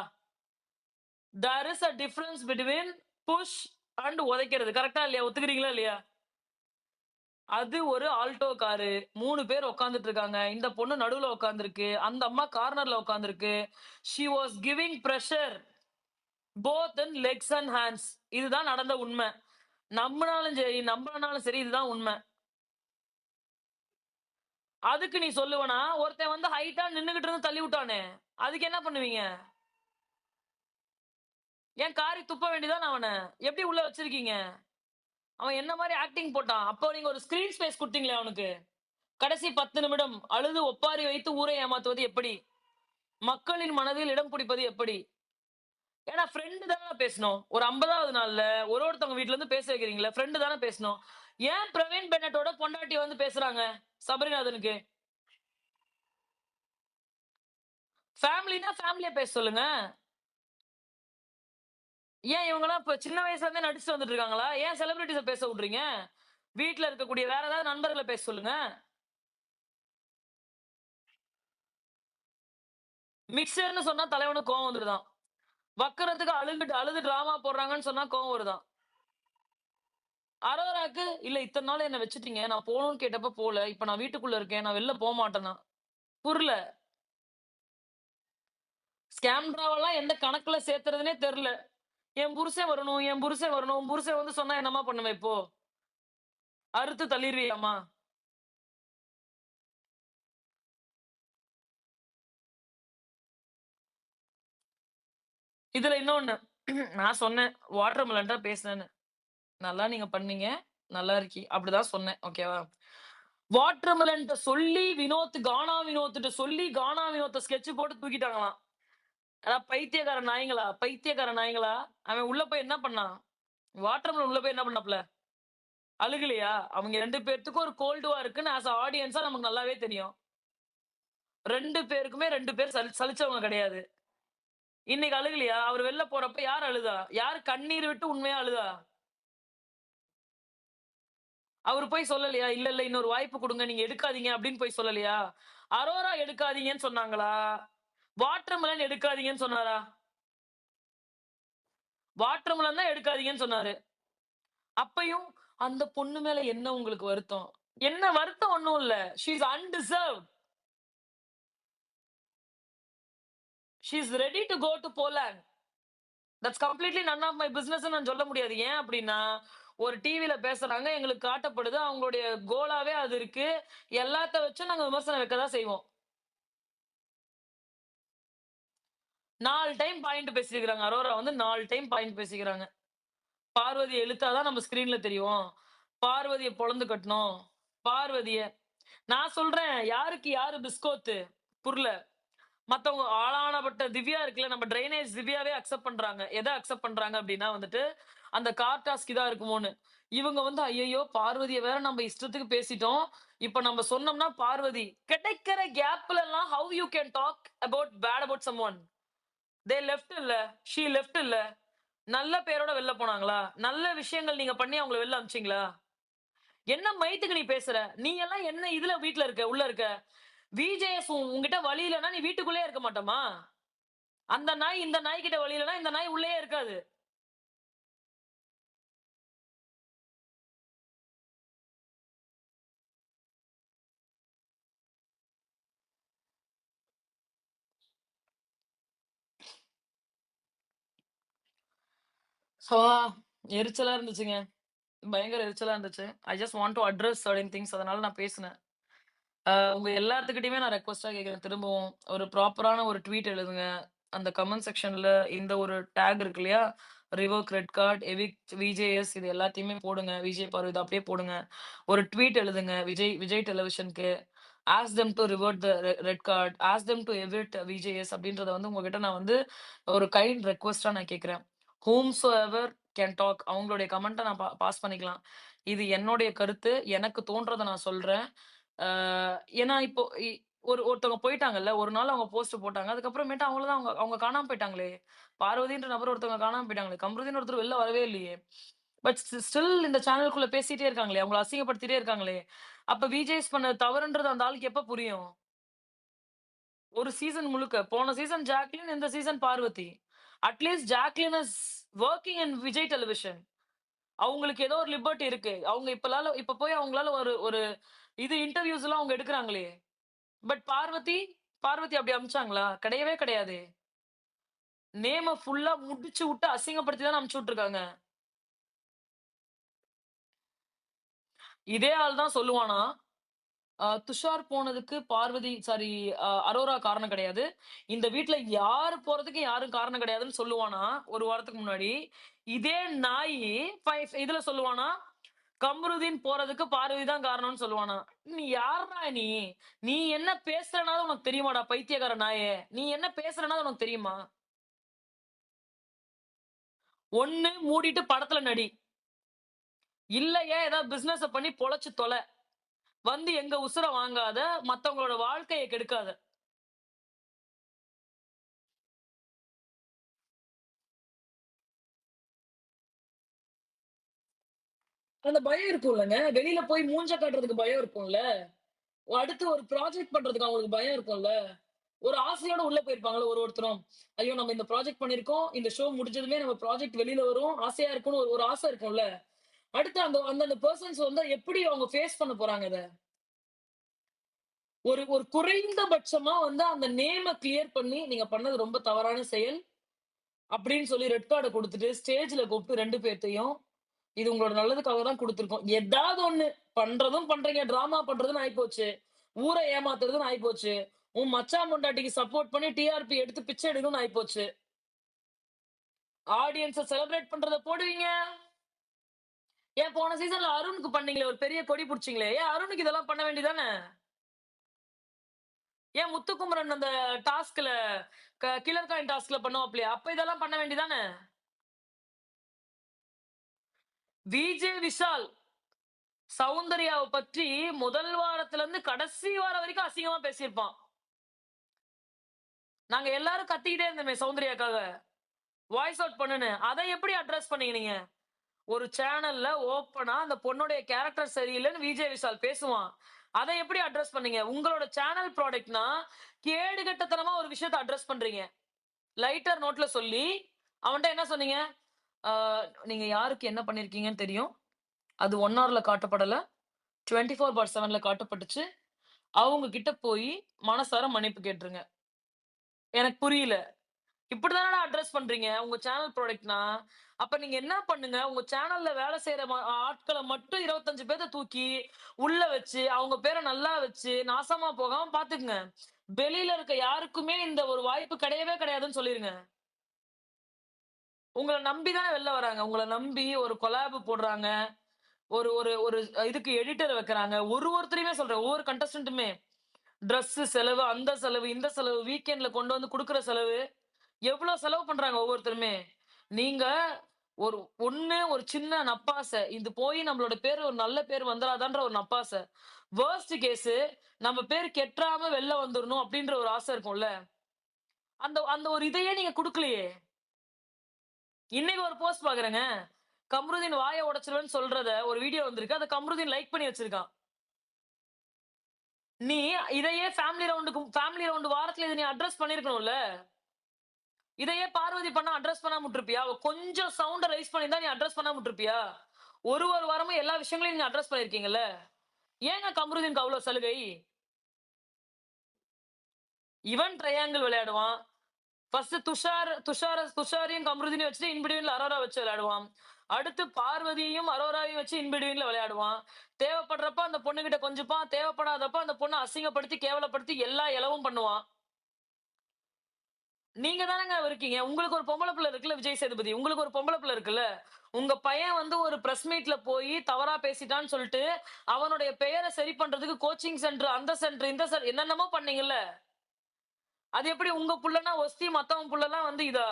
There is a difference between push and உதைக்கிறது. கரெக்ட்டா இல்லையா? ஒத்துக்கிறீங்களா இல்லையா? அது ஒரு ஆல்டோ காரு. 3 பேர் உட்கார்ந்துட்டு இருக்காங்க. இந்த பொண்ணு நடுவுல உட்கார்ந்திருக்கு. அந்த அம்மா கார்னர்ல உட்கார்ந்திருக்கு. She was giving pressure both in legs and hands. இதுதான் நடந்த உண்மை. நம்புனாலும் சரி, நம்பலனாலும் சரி இதுதான் உண்மை. அதுக்கு நீ சொல்லுவனா? ஒருத்தன் வந்து ஹைட்டா நின்னுகிட்டு இருந்து தள்ளி விட்டானே! அதுக்கு என்ன பண்ணுவீங்க? ஏன் காரி துப்ப வேண்டியது தானே அவன? எப்படி உள்ள வச்சிருக்கீங்க? அவன் என்ன மாரி ஆக்டிங் போட்டான். அப்போ நீங்க ஒரு ஸ்கிரீன் ஸ்பேஸ் குடுத்தீங்களே அவனுக்கு. கடைசி 10 நிமிடம் அழுது ஒப்பாரி வைத்து ஊரை ஏமாத்துவது எப்படி? மக்களின் மனதில் இடம் பிடிப்பது எப்படி? ஏன்னா ஃப்ரெண்ட் தான பேசணும். ஒரு 50வது நாள்ல ஒருத்தவங்க வீட்ல இருந்து பேச வைக்கிறீங்கல்ல, ஃப்ரெண்ட் தான பேசணும். ஏன் பிரவீன் பென்னட்டோட பொண்டாட்டி வந்து பேசுறாங்க? சபரிநாதனுக்கு. ஃபேமிலின்னா ஃபேமிலியா பேச சொல்லுங்க. ஏன் இவங்கலாம் இப்ப சின்ன வயசுல இருந்தே நடிச்சுட்டு வந்துட்டு இருக்காங்களா? ஏன் செலிபிரிட்டீஸ பேச விட்றீங்க? வீட்ல இருக்கக்கூடிய வேற ஏதாவது நண்பர்கள பேச சொல்லுங்க. மிக்சர்ன்னு சொன்னா தலைவனுக்கு கோவம் வந்துருதாம். வக்கரத்துக்கு அழுது டிராமா போடுறாங்கன்னு சொன்னா கோவம் வருதாம். அரோராக்கு, இல்ல இத்தன நாள் என்ன வச்சுட்டீங்க. நான் போணும்னு கேட்டப்ப போல. இப்ப நான் வீட்டுக்குள்ள இருக்கேன். நான் வெளில போமாட்டேன்னா. புரியல. ஸ்கேம் டிராவல்லாம் எந்த கணக்குல சேர்த்துறதுன்னே தெரியல. என் புருஷன் வரணும், என் புருஷன் வரணும். உன் புருஷன் வந்து சொன்னா என்னம்மா பண்ணுவ இப்போ? அறுத்து தள்ளிருவியாம்மா? இதுல இன்னொன்னு. நான் சொன்னேன். வாட்டர் மெலன்ட்ட பேசினேன்னு. நல்லா நீங்க பண்ணீங்க. நல்லா இருக்கி. அப்படிதான் சொன்னேன். ஓகேவா? வாட்டர் மெலன்ட்ட சொல்லி கானா வினோத்ட்ட சொல்லி கானா வினோத்த ஸ்கெட்ச் போட்டு தூக்கிட்டாங்களாம். அட பைத்தியக்கார நாய்ங்களா! பைத்தியக்கார நாய்ங்களா! அவன் உள்ள போய் என்ன பண்ணான்? வாட்டர் மெலன் உள்ள போய் என்ன பண்ணாப்ல? அழுகலையா? அவங்க 2 பேத்துக்கும் ஒரு கோல்ட் வார் இருக்குன்னு ஆஸ் அ ஆடியன்ஸா நமக்கு நல்லாவே தெரியும். 2 பேருக்குமே 2 பேர் சலிச்சவங்க கிடையாது. இன்னைக்கு அழுகலையா? அவரு வெளில போறப்ப யார் அழுதா? யார் கண்ணீர் விட்டு உண்மையா அழுதா? அவரு போய் சொல்லலையா? "இல்ல, இல்ல இன்னொரு வாய்ப்பு குடுங்க. நீங்க எடுக்காதீங்க" அப்படின்னு போய் சொல்லலையா? அரோரா எடுக்காதீங்கன்னு சொன்னாங்களா? வாட்டர்மெலன் எடுக்காதீங்கன்னு சொன்னாரா? வாட்டர்மெலன் தான் எடுக்காதீங்கன்னு சொன்னாரு. அப்பயும் அந்த பொண்ணு மேல என்ன உங்களுக்கு வருத்தம்? என்ன வருத்தம் ஒண்ணும் இல்ல. She is undeserved. She is ready to go to Poland. That's completely none of my பிசினஸ்ன்னு நான் சொல்ல முடியாது. ஏன் அப்டின்னா, ஒரு டிவில பேசுறாங்க. எங்களுக்கு காட்டப்படுது. அவங்களுடைய கோலாவே அது இருக்கு. எல்லாத்த வச்சும் நாங்க விமர்சனம் வைக்க தான் செய்வோம். 4 டைம் பாயிண்ட் பேசியிருக்காங்க. அரோரா வந்து 4 டைம் பாயிண்ட் பேசிக்கிறாங்க. பார்வதிய இழுத்தா தான் நம்ம ஸ்கிரீன்ல தெரியும். பார்வதிய பொளந்து கட்டணும். பார்வதிய நான் சொல்றேன். யாருக்கு யாரு பிஸ்கோத்து? புர்ல. மத்தவங்க ஆளானப்பட்ட திவ்யா இருக்குல்ல, நம்ம ட்ரைனேஜ் திவ்யாவே அக்செப்ட் பண்றாங்க. எத அக்செப்ட் பண்றாங்க அப்டின்னா வந்துட்டு, அந்த கார் டாஸ்க் இதா இருக்குமோன்னு. இவங்க வந்து ஐய்யய்யோ! பார்வதிய வேற நம்ம இஷ்டத்துக்கு பேசிட்டோம். இப்ப நம்ம சொன்னோம்னா பார்வதி, கிடைக்கிற கேப்லலாம் how you can talk about bad about someone? They left இல்ல. ஷி லெஃப்ட் இல்ல. நல்ல பேரோட வெளில போனாங்களா? நல்ல விஷயங்கள் நீங்க பண்ணி அவங்கள வெளில அனுப்பிச்சீங்களா? என்ன மயித்துக்கு நீ பேசுற? நீ எல்லாம் என்ன இதுல வீட்ல இருக்க? உள்ள இருக்க? விஜேஎஸ் உன்கிட்ட வழி இல்லன்னா, நீ வீட்டுக்குள்ளேயே இருக்க மாட்டோமா? அந்த நாய் இந்த நாய் கிட்ட வழி இல்லன்னா, இந்த நாய் உள்ளேயே இருக்காது. ஸோ எரிச்சலா இருந்துச்சுங்க. பயங்கர எரிச்சலா இருந்துச்சு. I just want to address certain things அதனால நான் பேசினேன். உங்க எல்லாத்துக்கிட்டயுமே நான் ரெக்வெஸ்ட்டா கேட்கிறேன் திரும்பவும். ஒரு ப்ராப்பரான ஒரு ட்வீட் எழுதுங்க. அந்த கமெண்ட் செக்ஷன்ல இந்த ஒரு டேக் இருக்கு இல்லையா? Revoke red card, evict VJS இது எல்லாத்தையுமே போடுங்க. விஜய் பார்வதி இத அப்படியே போடுங்க. ஒரு ட்வீட் எழுதுங்க. விஜய் விஜய் டெலிவிஷன்க்கு. Ask them to revert the red card. Ask them to evict VJS அப்படின்றத வந்து உங்ககிட்ட நான் வந்து ஒரு கைண்ட் ரெக்வெஸ்ட்டா நான் கேட்கிறேன். ஹூம்சோஎவர் கேன் டாக் அவங்களுடைய கமெண்ட்ட நான் பாஸ் பண்ணிக்கலாம். இது என்னுடைய கருத்து. எனக்கு தோன்றத நான் சொல்றேன். ஆ ஏன்னா இப்போ ஒருத்தவங்க போயிட்டாங்கல்ல. ஒரு நாள் அவங்க போஸ்ட் போட்டாங்க. அதுக்கப்புறமேட்டு அவ்வளோதான் அவங்க அவங்க காணாம போயிட்டாங்களே! பார்வதின்ற நபர் ஒருத்தவங்க காணாம போயிட்டாங்களே! கம்ருதீன் ஒருத்தர் வெளில வரவே இல்லையே! பட் ஸ்டில் இந்த சேனலுக்குள்ள பேசிட்டே இருக்காங்களே! அவங்கள அசிங்கப்படுத்திட்டே இருக்காங்களே! அப்ப விஜேஎஸ் பண்ணது தவறுன்றது அந்த ஆளுக்கு எப்ப புரியும்? ஒரு சீசன் முழுக்க. போன சீசன் ஜாக்லின், இந்த season Parvathy. At least Jacqueline is working in Vijay television. அவங்களுக்கு ஏதோ ஒரு லிபர்ட்டி இருக்கு. அவங்க இப்ப போய் அவங்களால ஒரு ஒரு இது இன்டர்வியூஸ்லாம் அவங்க எடுக்குறாங்களே! பட் பார்வதி அப்படி அனுப்பிச்சாங்களா? கிடையவே கிடையாதே! நேம ஃபுல்லா முடிச்சு விட்டு அசிங்கப்படுத்தி தானே அனுப்பிச்சு விட்டுருக்காங்க. இதே ஆள் தான் சொல்லுவானா, துஷார் போனதுக்கு பார்வதி சாரி அரோரா காரணம் கிடையாது. இந்த வீட்ல யாரு போறதுக்கு யாரும் காரணம் கிடையாதுன்னு சொல்லுவானா, 1 வாரத்துக்கு முன்னாடி. இதே நாயி இதுல சொல்லுவானா, கம்ருதீன் போறதுக்கு பார்வதி தான் காரணம்னு சொல்லுவானா. நீ யார்றா நீ? நீ என்ன பேசுறனாவது உனக்கு தெரியுமாடா பைத்தியக்கார நாயே! நீ என்ன பேசுறனாவது உனக்கு தெரியுமா? ஒண்ணு மூடிட்டு படத்துல நடி. இல்லையா ஏதாவது பிசினஸ பண்ணி பொழச்சு தொல. வந்து எங்க உசுர வாங்காத, மத்தவங்களோட வாழ்க்கைய கெடுக்காத. அந்த பயம் இருக்கும்லங்க. வெளியில போய் மூஞ்ச காட்டுறதுக்கு பயம் இருக்கும்ல. அடுத்து ஒரு ப்ராஜெக்ட் பண்றதுக்கு அவங்களுக்கு பயம் இருக்கும்ல. ஒரு ஆசையோட உள்ள போயிருப்பாங்கல்ல ஒருத்தரும். ஐயோ! நம்ம இந்த ப்ராஜெக்ட் பண்ணியிருக்கோம். இந்த ஷோ முடிஞ்சதுமே நம்ம ப்ராஜெக்ட் வெளியில வரும். ஆசையா இருக்கும்னு ஒரு ஒரு ஆசை இருக்கும்ல. அடுத்து அந்தந்த பெர்சன்ஸ் வந்து எப்படி அவங்க ஃபேஸ் பண்ண போறாங்க அத? ஒரு ஒரு குறைந்தபட்சமா வந்து அந்த நேம கிளியர் பண்ணி, நீங்க பண்ணது ரொம்ப தவறான செயல். அப்படின்னு சொல்லி ரெட் கார்ட குடுத்துட்டு, ஸ்டேஜ்ல கூப்பிட்டு 2 பேத்தையும், இது உங்களோட நல்லதுக்காக தான் குடுத்துருக்கோம். ஏதாவது ஒண்ணு பண்றதும் பண்றீங்க, டிராமா பண்றதுன்னு ஆயிப்போச்சு. ஊர ஏமாத்துறதுன்னு ஆயிப்போச்சு. உன் மச்சான் பொண்டாட்டிக்கு சப்போர்ட் பண்ணி டிஆர்பி எடுத்து பிச்சை எடுக்கணும்னு ஆயிப்போச்சு. ஆடியன்ஸ செலிப்ரேட் பண்றத போடுவீங்க. ஏன் போன சீசன்ல அருணுக்கு பண்ணீங்களே, ஒரு பெரிய கொடி புடிச்சீங்களே, ஏன் அருணுக்கு இதெல்லாம் பண்ண வேண்டியதானே? ஏன் முத்துக்குமரன் அந்த டாஸ்க்ல கில்லர் காயின் டாஸ்க்ல பண்ணுவாப்லயா, அப்ப இதெல்லாம் பண்ண வேண்டியதானே? விஜே விஷால் சௌந்தர்யாவ பற்றி முதல் வாரத்துல இருந்து கடைசி வாரம் வரைக்கும் அசிங்கமா பேசியிருப்பான். நாங்க எல்லாரும் கத்திக்கிட்டே இருந்தோமே சௌந்தர்யாக்காக. வாய்ஸ் அவுட் பண்ணுன்னு. அத எப்படி அட்ரஸ் பண்ணீங்க நீங்க? ஒரு சேனல்ல ஓப்பனா அந்த பொண்ணுடைய கேரக்டர் சரியில்லன்னு விஜே விஷால் பேசுவான். அத எப்படி அட்ரஸ் பண்ணீங்க? உங்களோட சேனல் ப்ராடக்ட்னா கேடுகெட்டத்தனமா ஒரு விஷயத்த அட்ரஸ் பண்றீங்க. லைட்டர் நோட்ல சொல்லி அவன்ட்ட என்ன சொன்னீங்க? ஆ நீங்க யாருக்கு என்ன பண்ணியிருக்கீங்கன்னு தெரியும். அது 1 ஹார்ல காட்டப்படல. 24/7ல காட்டப்பட்டுச்சு. அவங்க கிட்ட போயி மனசார மன்னிப்பு கேட்டுருங்க. எனக்கு புரியல. இப்படிதானடா அட்ரஸ் பண்றீங்க உங்க சேனல் ப்ராடக்ட்னா. அப்ப நீங்க என்ன பண்ணுங்க, உங்க சேனல்ல வேலை செய்ற ஆட்கள மட்டும் 25 பேத்த தூக்கி உள்ள வச்சு, அவங்க பேர நல்லா வச்சு, நாசமா போகாம பாத்துக்கங்க. வெளியில இருக்க யாருக்குமே இந்த ஒரு வாய்ப்பு கிடையவே கிடையாதுன்னு சொல்லிருங்க. உங்கள நம்பி தானே வெளில வராங்க. உங்கள நம்பி ஒரு கொலாப் போடுறாங்க. ஒரு ஒரு ஒரு இதுக்கு எடிட்டர் வைக்கிறாங்க. ஒருத்தரையுமே சொல்றேன். ஒவ்வொரு கண்டஸ்டன்ட்டுமே. ட்ரெஸ் செலவு, அந்த செலவு, இந்த செலவு, வீக்கெண்ட்ல கொண்டு வந்து குடுக்குற செலவு, எவ்ளோ செலவு பண்றாங்க ஒவ்வொருத்தருமே. நீங்க ஒரு ஒரு சின்ன நப்பாசை. இது போய் நம்மளோட பேரு ஒரு நல்ல பேர் வந்துராதான்ற ஒரு நப்பாசை. வொர்ஸ்ட் கேஸ் நம்ம பேர் கெட்றாம வெளில வந்துரணும் அப்டின்ற ஒரு ஆசை இருக்கும்ல. அந்த அந்த ஒரு இதையே நீங்க குடுக்கலையே. இன்னைக்கு ஒரு போஸ்ட் பாக்குறேங்க. கம்ருதீன் வாய உடைச்சுருவேன்னு சொல்றத ஒரு வீடியோ வந்திருக்கு. அத கம்ருதீன் லைக் பண்ணி வச்சிருக்கான். நீ இதையே ஃபேமிலி ரவுண்ட் வாரத்துல இத நீ அட்ரஸ் பண்ணியிருக்கணும்ல. இதையே பார்வதி பண்ணா அட்ரஸ் பண்ணாம விட்டுருப்பியா? அவ கொஞ்சம் சவுண்ட ரைஸ் பண்ணியிருந்தா நீ அட்ரஸ் பண்ணாம விட்டுருப்பியா? ஒரு வாரமும் எல்லா விஷயங்களையும் நீங்க அட்ரஸ் பண்ணியிருக்கீங்கல்ல. ஏங்க கம்ருதீன்க்கு அவ்ளோ சலுகை? இவன் ட்ரையாங்கிள் விளையாடுவான். ஃபர்ஸ்ட் துஷாரையும் கம்ருதீனையும் வச்சுட்டு இன் பிட்வீன்ல அரோரா வச்சு விளையாடுவான். அடுத்து பார்வதியையும் அரோராவையும் வச்சு இன் பிட்வீன்ல விளையாடுவான். தேவைப்படுறப்ப அந்த பொண்ணுகிட்ட கொஞ்சிப்பான். தேவைப்படாதப்ப அந்த பொண்ண அசிங்கப்படுத்தி, கேவலப்படுத்தி எல்லா எலவும் பண்ணுவான். நீங்க தானங்க இருக்கீங்க. உங்களுக்கு ஒரு பொம்பள பிள்ளை இருக்குல்ல விஜய் சேதுபதி. உங்களுக்கு ஒரு பொம்பள பிள்ளை இருக்குல்ல. உங்க பையன் வந்து ஒரு பிரஸ் மீட்ல போயி தவறா பேசிட்டான்னு சொல்லிட்டு, அவனுடைய பெயர சரி பண்றதுக்கு கோச்சிங் சென்டர், அந்த சென்டர், இந்த என்னென்னமோ பண்ணீங்கல்ல. அது எப்படி உங்க புள்ளனா ஒஸ்தி, மத்தவன் புள்ளலாம் வந்து இதா?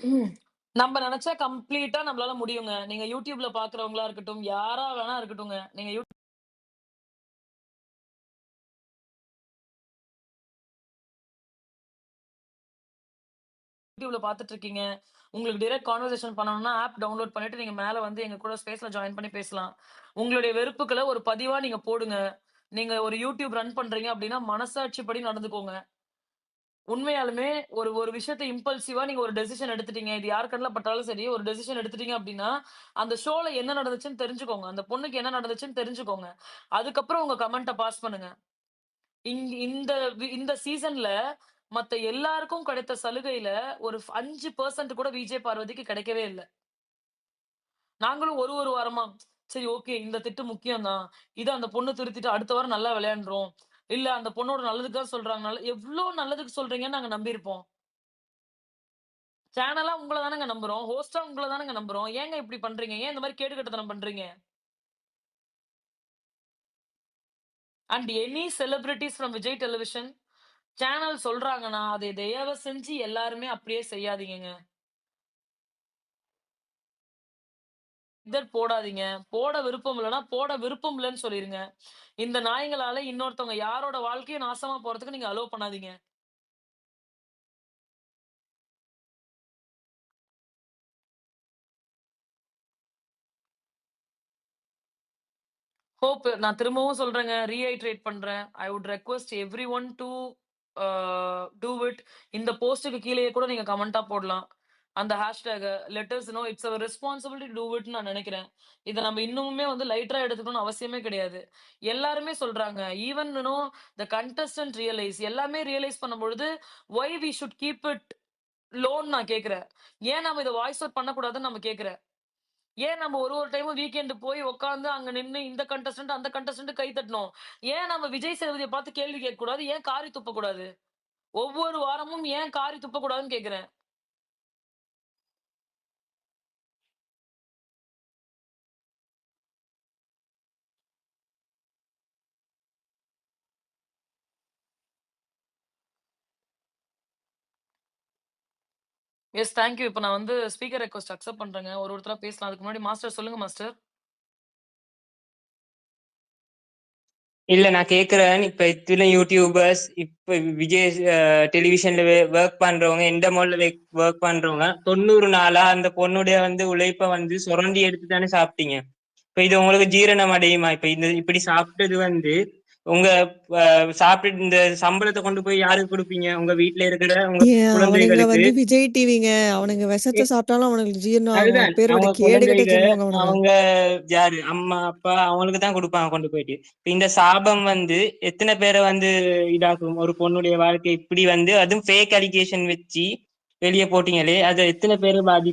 ம். நம்ம நெனச்சா கம்ப்ளீட்டா நம்மளால முடியுங்க. நீங்க YouTubeல பார்க்கிறவங்களா இருக்கட்டும், யாரா வேணா இருக்கட்டுங்க. நீங்க யூடியூப்ல பார்த்துட்டு இருக்கீங்க. உங்களுக்கு டைரக்ட் கான்வர்சேஷன் பண்ணணும்னா ஆப் டவுன்லோட் பண்ணிட்டு நீங்க மேல வந்து எங்க கூட ஸ்பேஸ்ல ஜாயின் பண்ணி பேசலாம். உங்களுடைய வெறுப்புகள ஒரு பதிவா நீங்க போடுங்க. நீங்க ஒரு யூடியூப் ரன் பண்றீங்க அப்படின்னா மனசாட்சிப்படி நடந்துக்கோங்க. உண்மையாலுமே ஒரு ஒரு விஷயத்த இம்பல்சிவா நீங்க ஒரு டெசிஷன் எடுத்துட்டீங்க. இது யார் கண்ல பட்டாலும் சரி, ஒரு டெசிஷன் எடுத்துட்டீங்க அப்படின்னா, அந்த ஷோல என்ன நடந்துச்சுன்னு தெரிஞ்சுக்கோங்க. அந்த பொண்ணுக்கு என்ன நடந்துச்சுன்னு தெரிஞ்சுக்கோங்க. அதுக்கப்புறம் உங்க கமெண்ட்ட பாஸ் பண்ணுங்க. இந்த இந்த சீசன்ல மத்த எல்லாருக்கும் கிடைத்த சலுகையில ஒரு 5% கூட விஜய் பார்வதிக்கு கிடைக்கவே இல்ல. நாங்களும் ஒரு ஒரு வாரமா, சரி ஓகே இந்த திட்டு முக்கியம் தான். இத அந்த பொண்ணு திருத்திட்டு அடுத்த வாரம் நல்லா விளையாண்டுரும். இல்ல அந்த பொண்ணோட நல்லதுக்கு தான் சொல்றாங்க. எவ்ளோ நல்லதுக்கு சொல்றீங்கன்னு நாங்க நம்பியிருப்போம். சேனலா உங்கள தானங்க நம்புறோம். ஹோஸ்ட்டா உங்கள தானங்க நம்புறோம். ஏங்க இப்படி பண்றீங்க? ஏன் இந்த மாரி கேடுகெட்டத்தனம் பண்றீங்க? And any celebrities from Vijay television channel சொல்றாங்கன்னா, அதை தயவு செஞ்சு எல்லாருமே அப்படியே செய்யாதீங்கங்க. போடாதீங்க. போட விருப்பம் இல்லன்னா, போட விருப்பம் இல்லன்னு சொல்லிருங்க. இந்த நாய்ங்களால இன்னொருத்தவங்க யாரோட வாழ்க்கையும் நாசமா போறதுக்கு நீங்க அலோவ் பண்ணாதீங்க. நான் திரும்பவும் சொல்றேங்க. ரீஐட்ரேட் பண்றேன். I would request everyone to uh do it. இந்த போஸ்ட்க்கு கீழயே கூட நீங்க கமெண்ட்டா போடலாம். அந்த ஹேஷ்டேக்க let us know it's our responsibility to இட்ன்னு நான் நெனைக்கிறேன். இத நம்ம இன்னமுமே வந்து லைட்டரா எடுத்துக்கணும்னு அவசியமே கிடையாது. எல்லாருமே சொல்றாங்க. ஈவன் த கண்டஸ்டன்ட் ரியலைஸ் எல்லாமே ரியலைஸ் பண்ணும்பொழுது, why we should keep it லோன்னு நான் கேட்கிறேன். ஏன் நம்ம இத வாய்ஸ் அவுட் பண்ணக்கூடாதுன்னு நம்ம கேட்கிறேன். ஏன் நம்ம ஒரு ஒரு டைமும் வீக்கெண்ட் போய் உட்கார்ந்து அங்க நின்னு இந்த கண்டஸ்டன்ட், அந்த கண்டஸ்டன்ட் கை தட்டணும். ஏன் நம்ம விஜய் சேதுபதிய பார்த்து கேள்வி கேட்கக்கூடாது? ஏன் காரி துப்பக்கூடாது? ஒவ்வொரு வாரமும் ஏன் காரி துப்பக்கூடாதுன்னு கேட்கிறேன். S thank you. இப்ப நான் வந்து ஸ்பீக்கர் ரிக்வெஸ்ட் அக்செப்ட் பண்றேங்க. ஒருத்தரா பேசலாம். அதுக்கு முன்னாடி மாஸ்டர் சொல்லுங்க மாஸ்டர். இல்ல நான் கேக்குறேன். இப்ப இத்தனை யூடியூபர்ஸ் இப்ப விஜய் டெலிவிஷன்ல ஒர்க் பண்றவங்க எந்த மாடல்ல ஒர்க் பண்றவங்க 90 நாளா அந்த பொண்ணுடைய வந்து உழைப்ப வந்து சுரண்டி எடுத்து தானே சாப்பிட்டீங்க. இப்ப இது உங்களுக்கு ஜீரணம் அடையுமா? இப்ப இந்த இப்படி சாப்பிட்டது வந்து உங்க சாப்பிட்டு இந்த சம்பளத்தை கொண்டு போய் யாருக்கு கொடுப்பீங்க? உங்க வீட்டுல இருக்கிற உங்க அவனுங்க குழந்தைகளுக்கு. வந்து விஜய் டிவிங்க. அவனுங்க விஷத்த சாப்பிட்டாலும் அவனுங்களுக்கு ஜீரணம் ஆகும். அதுதான் அப்பேற்பட்ட அவங்க கேடுகெட்ட குழந்தைக, ஜென்மங்க அவனுங்க. அவங்க யாரு அம்மா அப்பா அவங்களுக்கு தான் கொடுப்பாங்க கொண்டு போயிட்டு. இப்ப இந்த சாபம் வந்து எத்தனை பேரை வந்து இதாக்கும்? ஒரு பொண்ணுடைய வாழ்க்கை இப்படி வந்து அதுவும் ஃபேக் அலிகேஷன் வச்சு வெளியே போட்டீங்களே, அது எத்தனை பேரை பாதி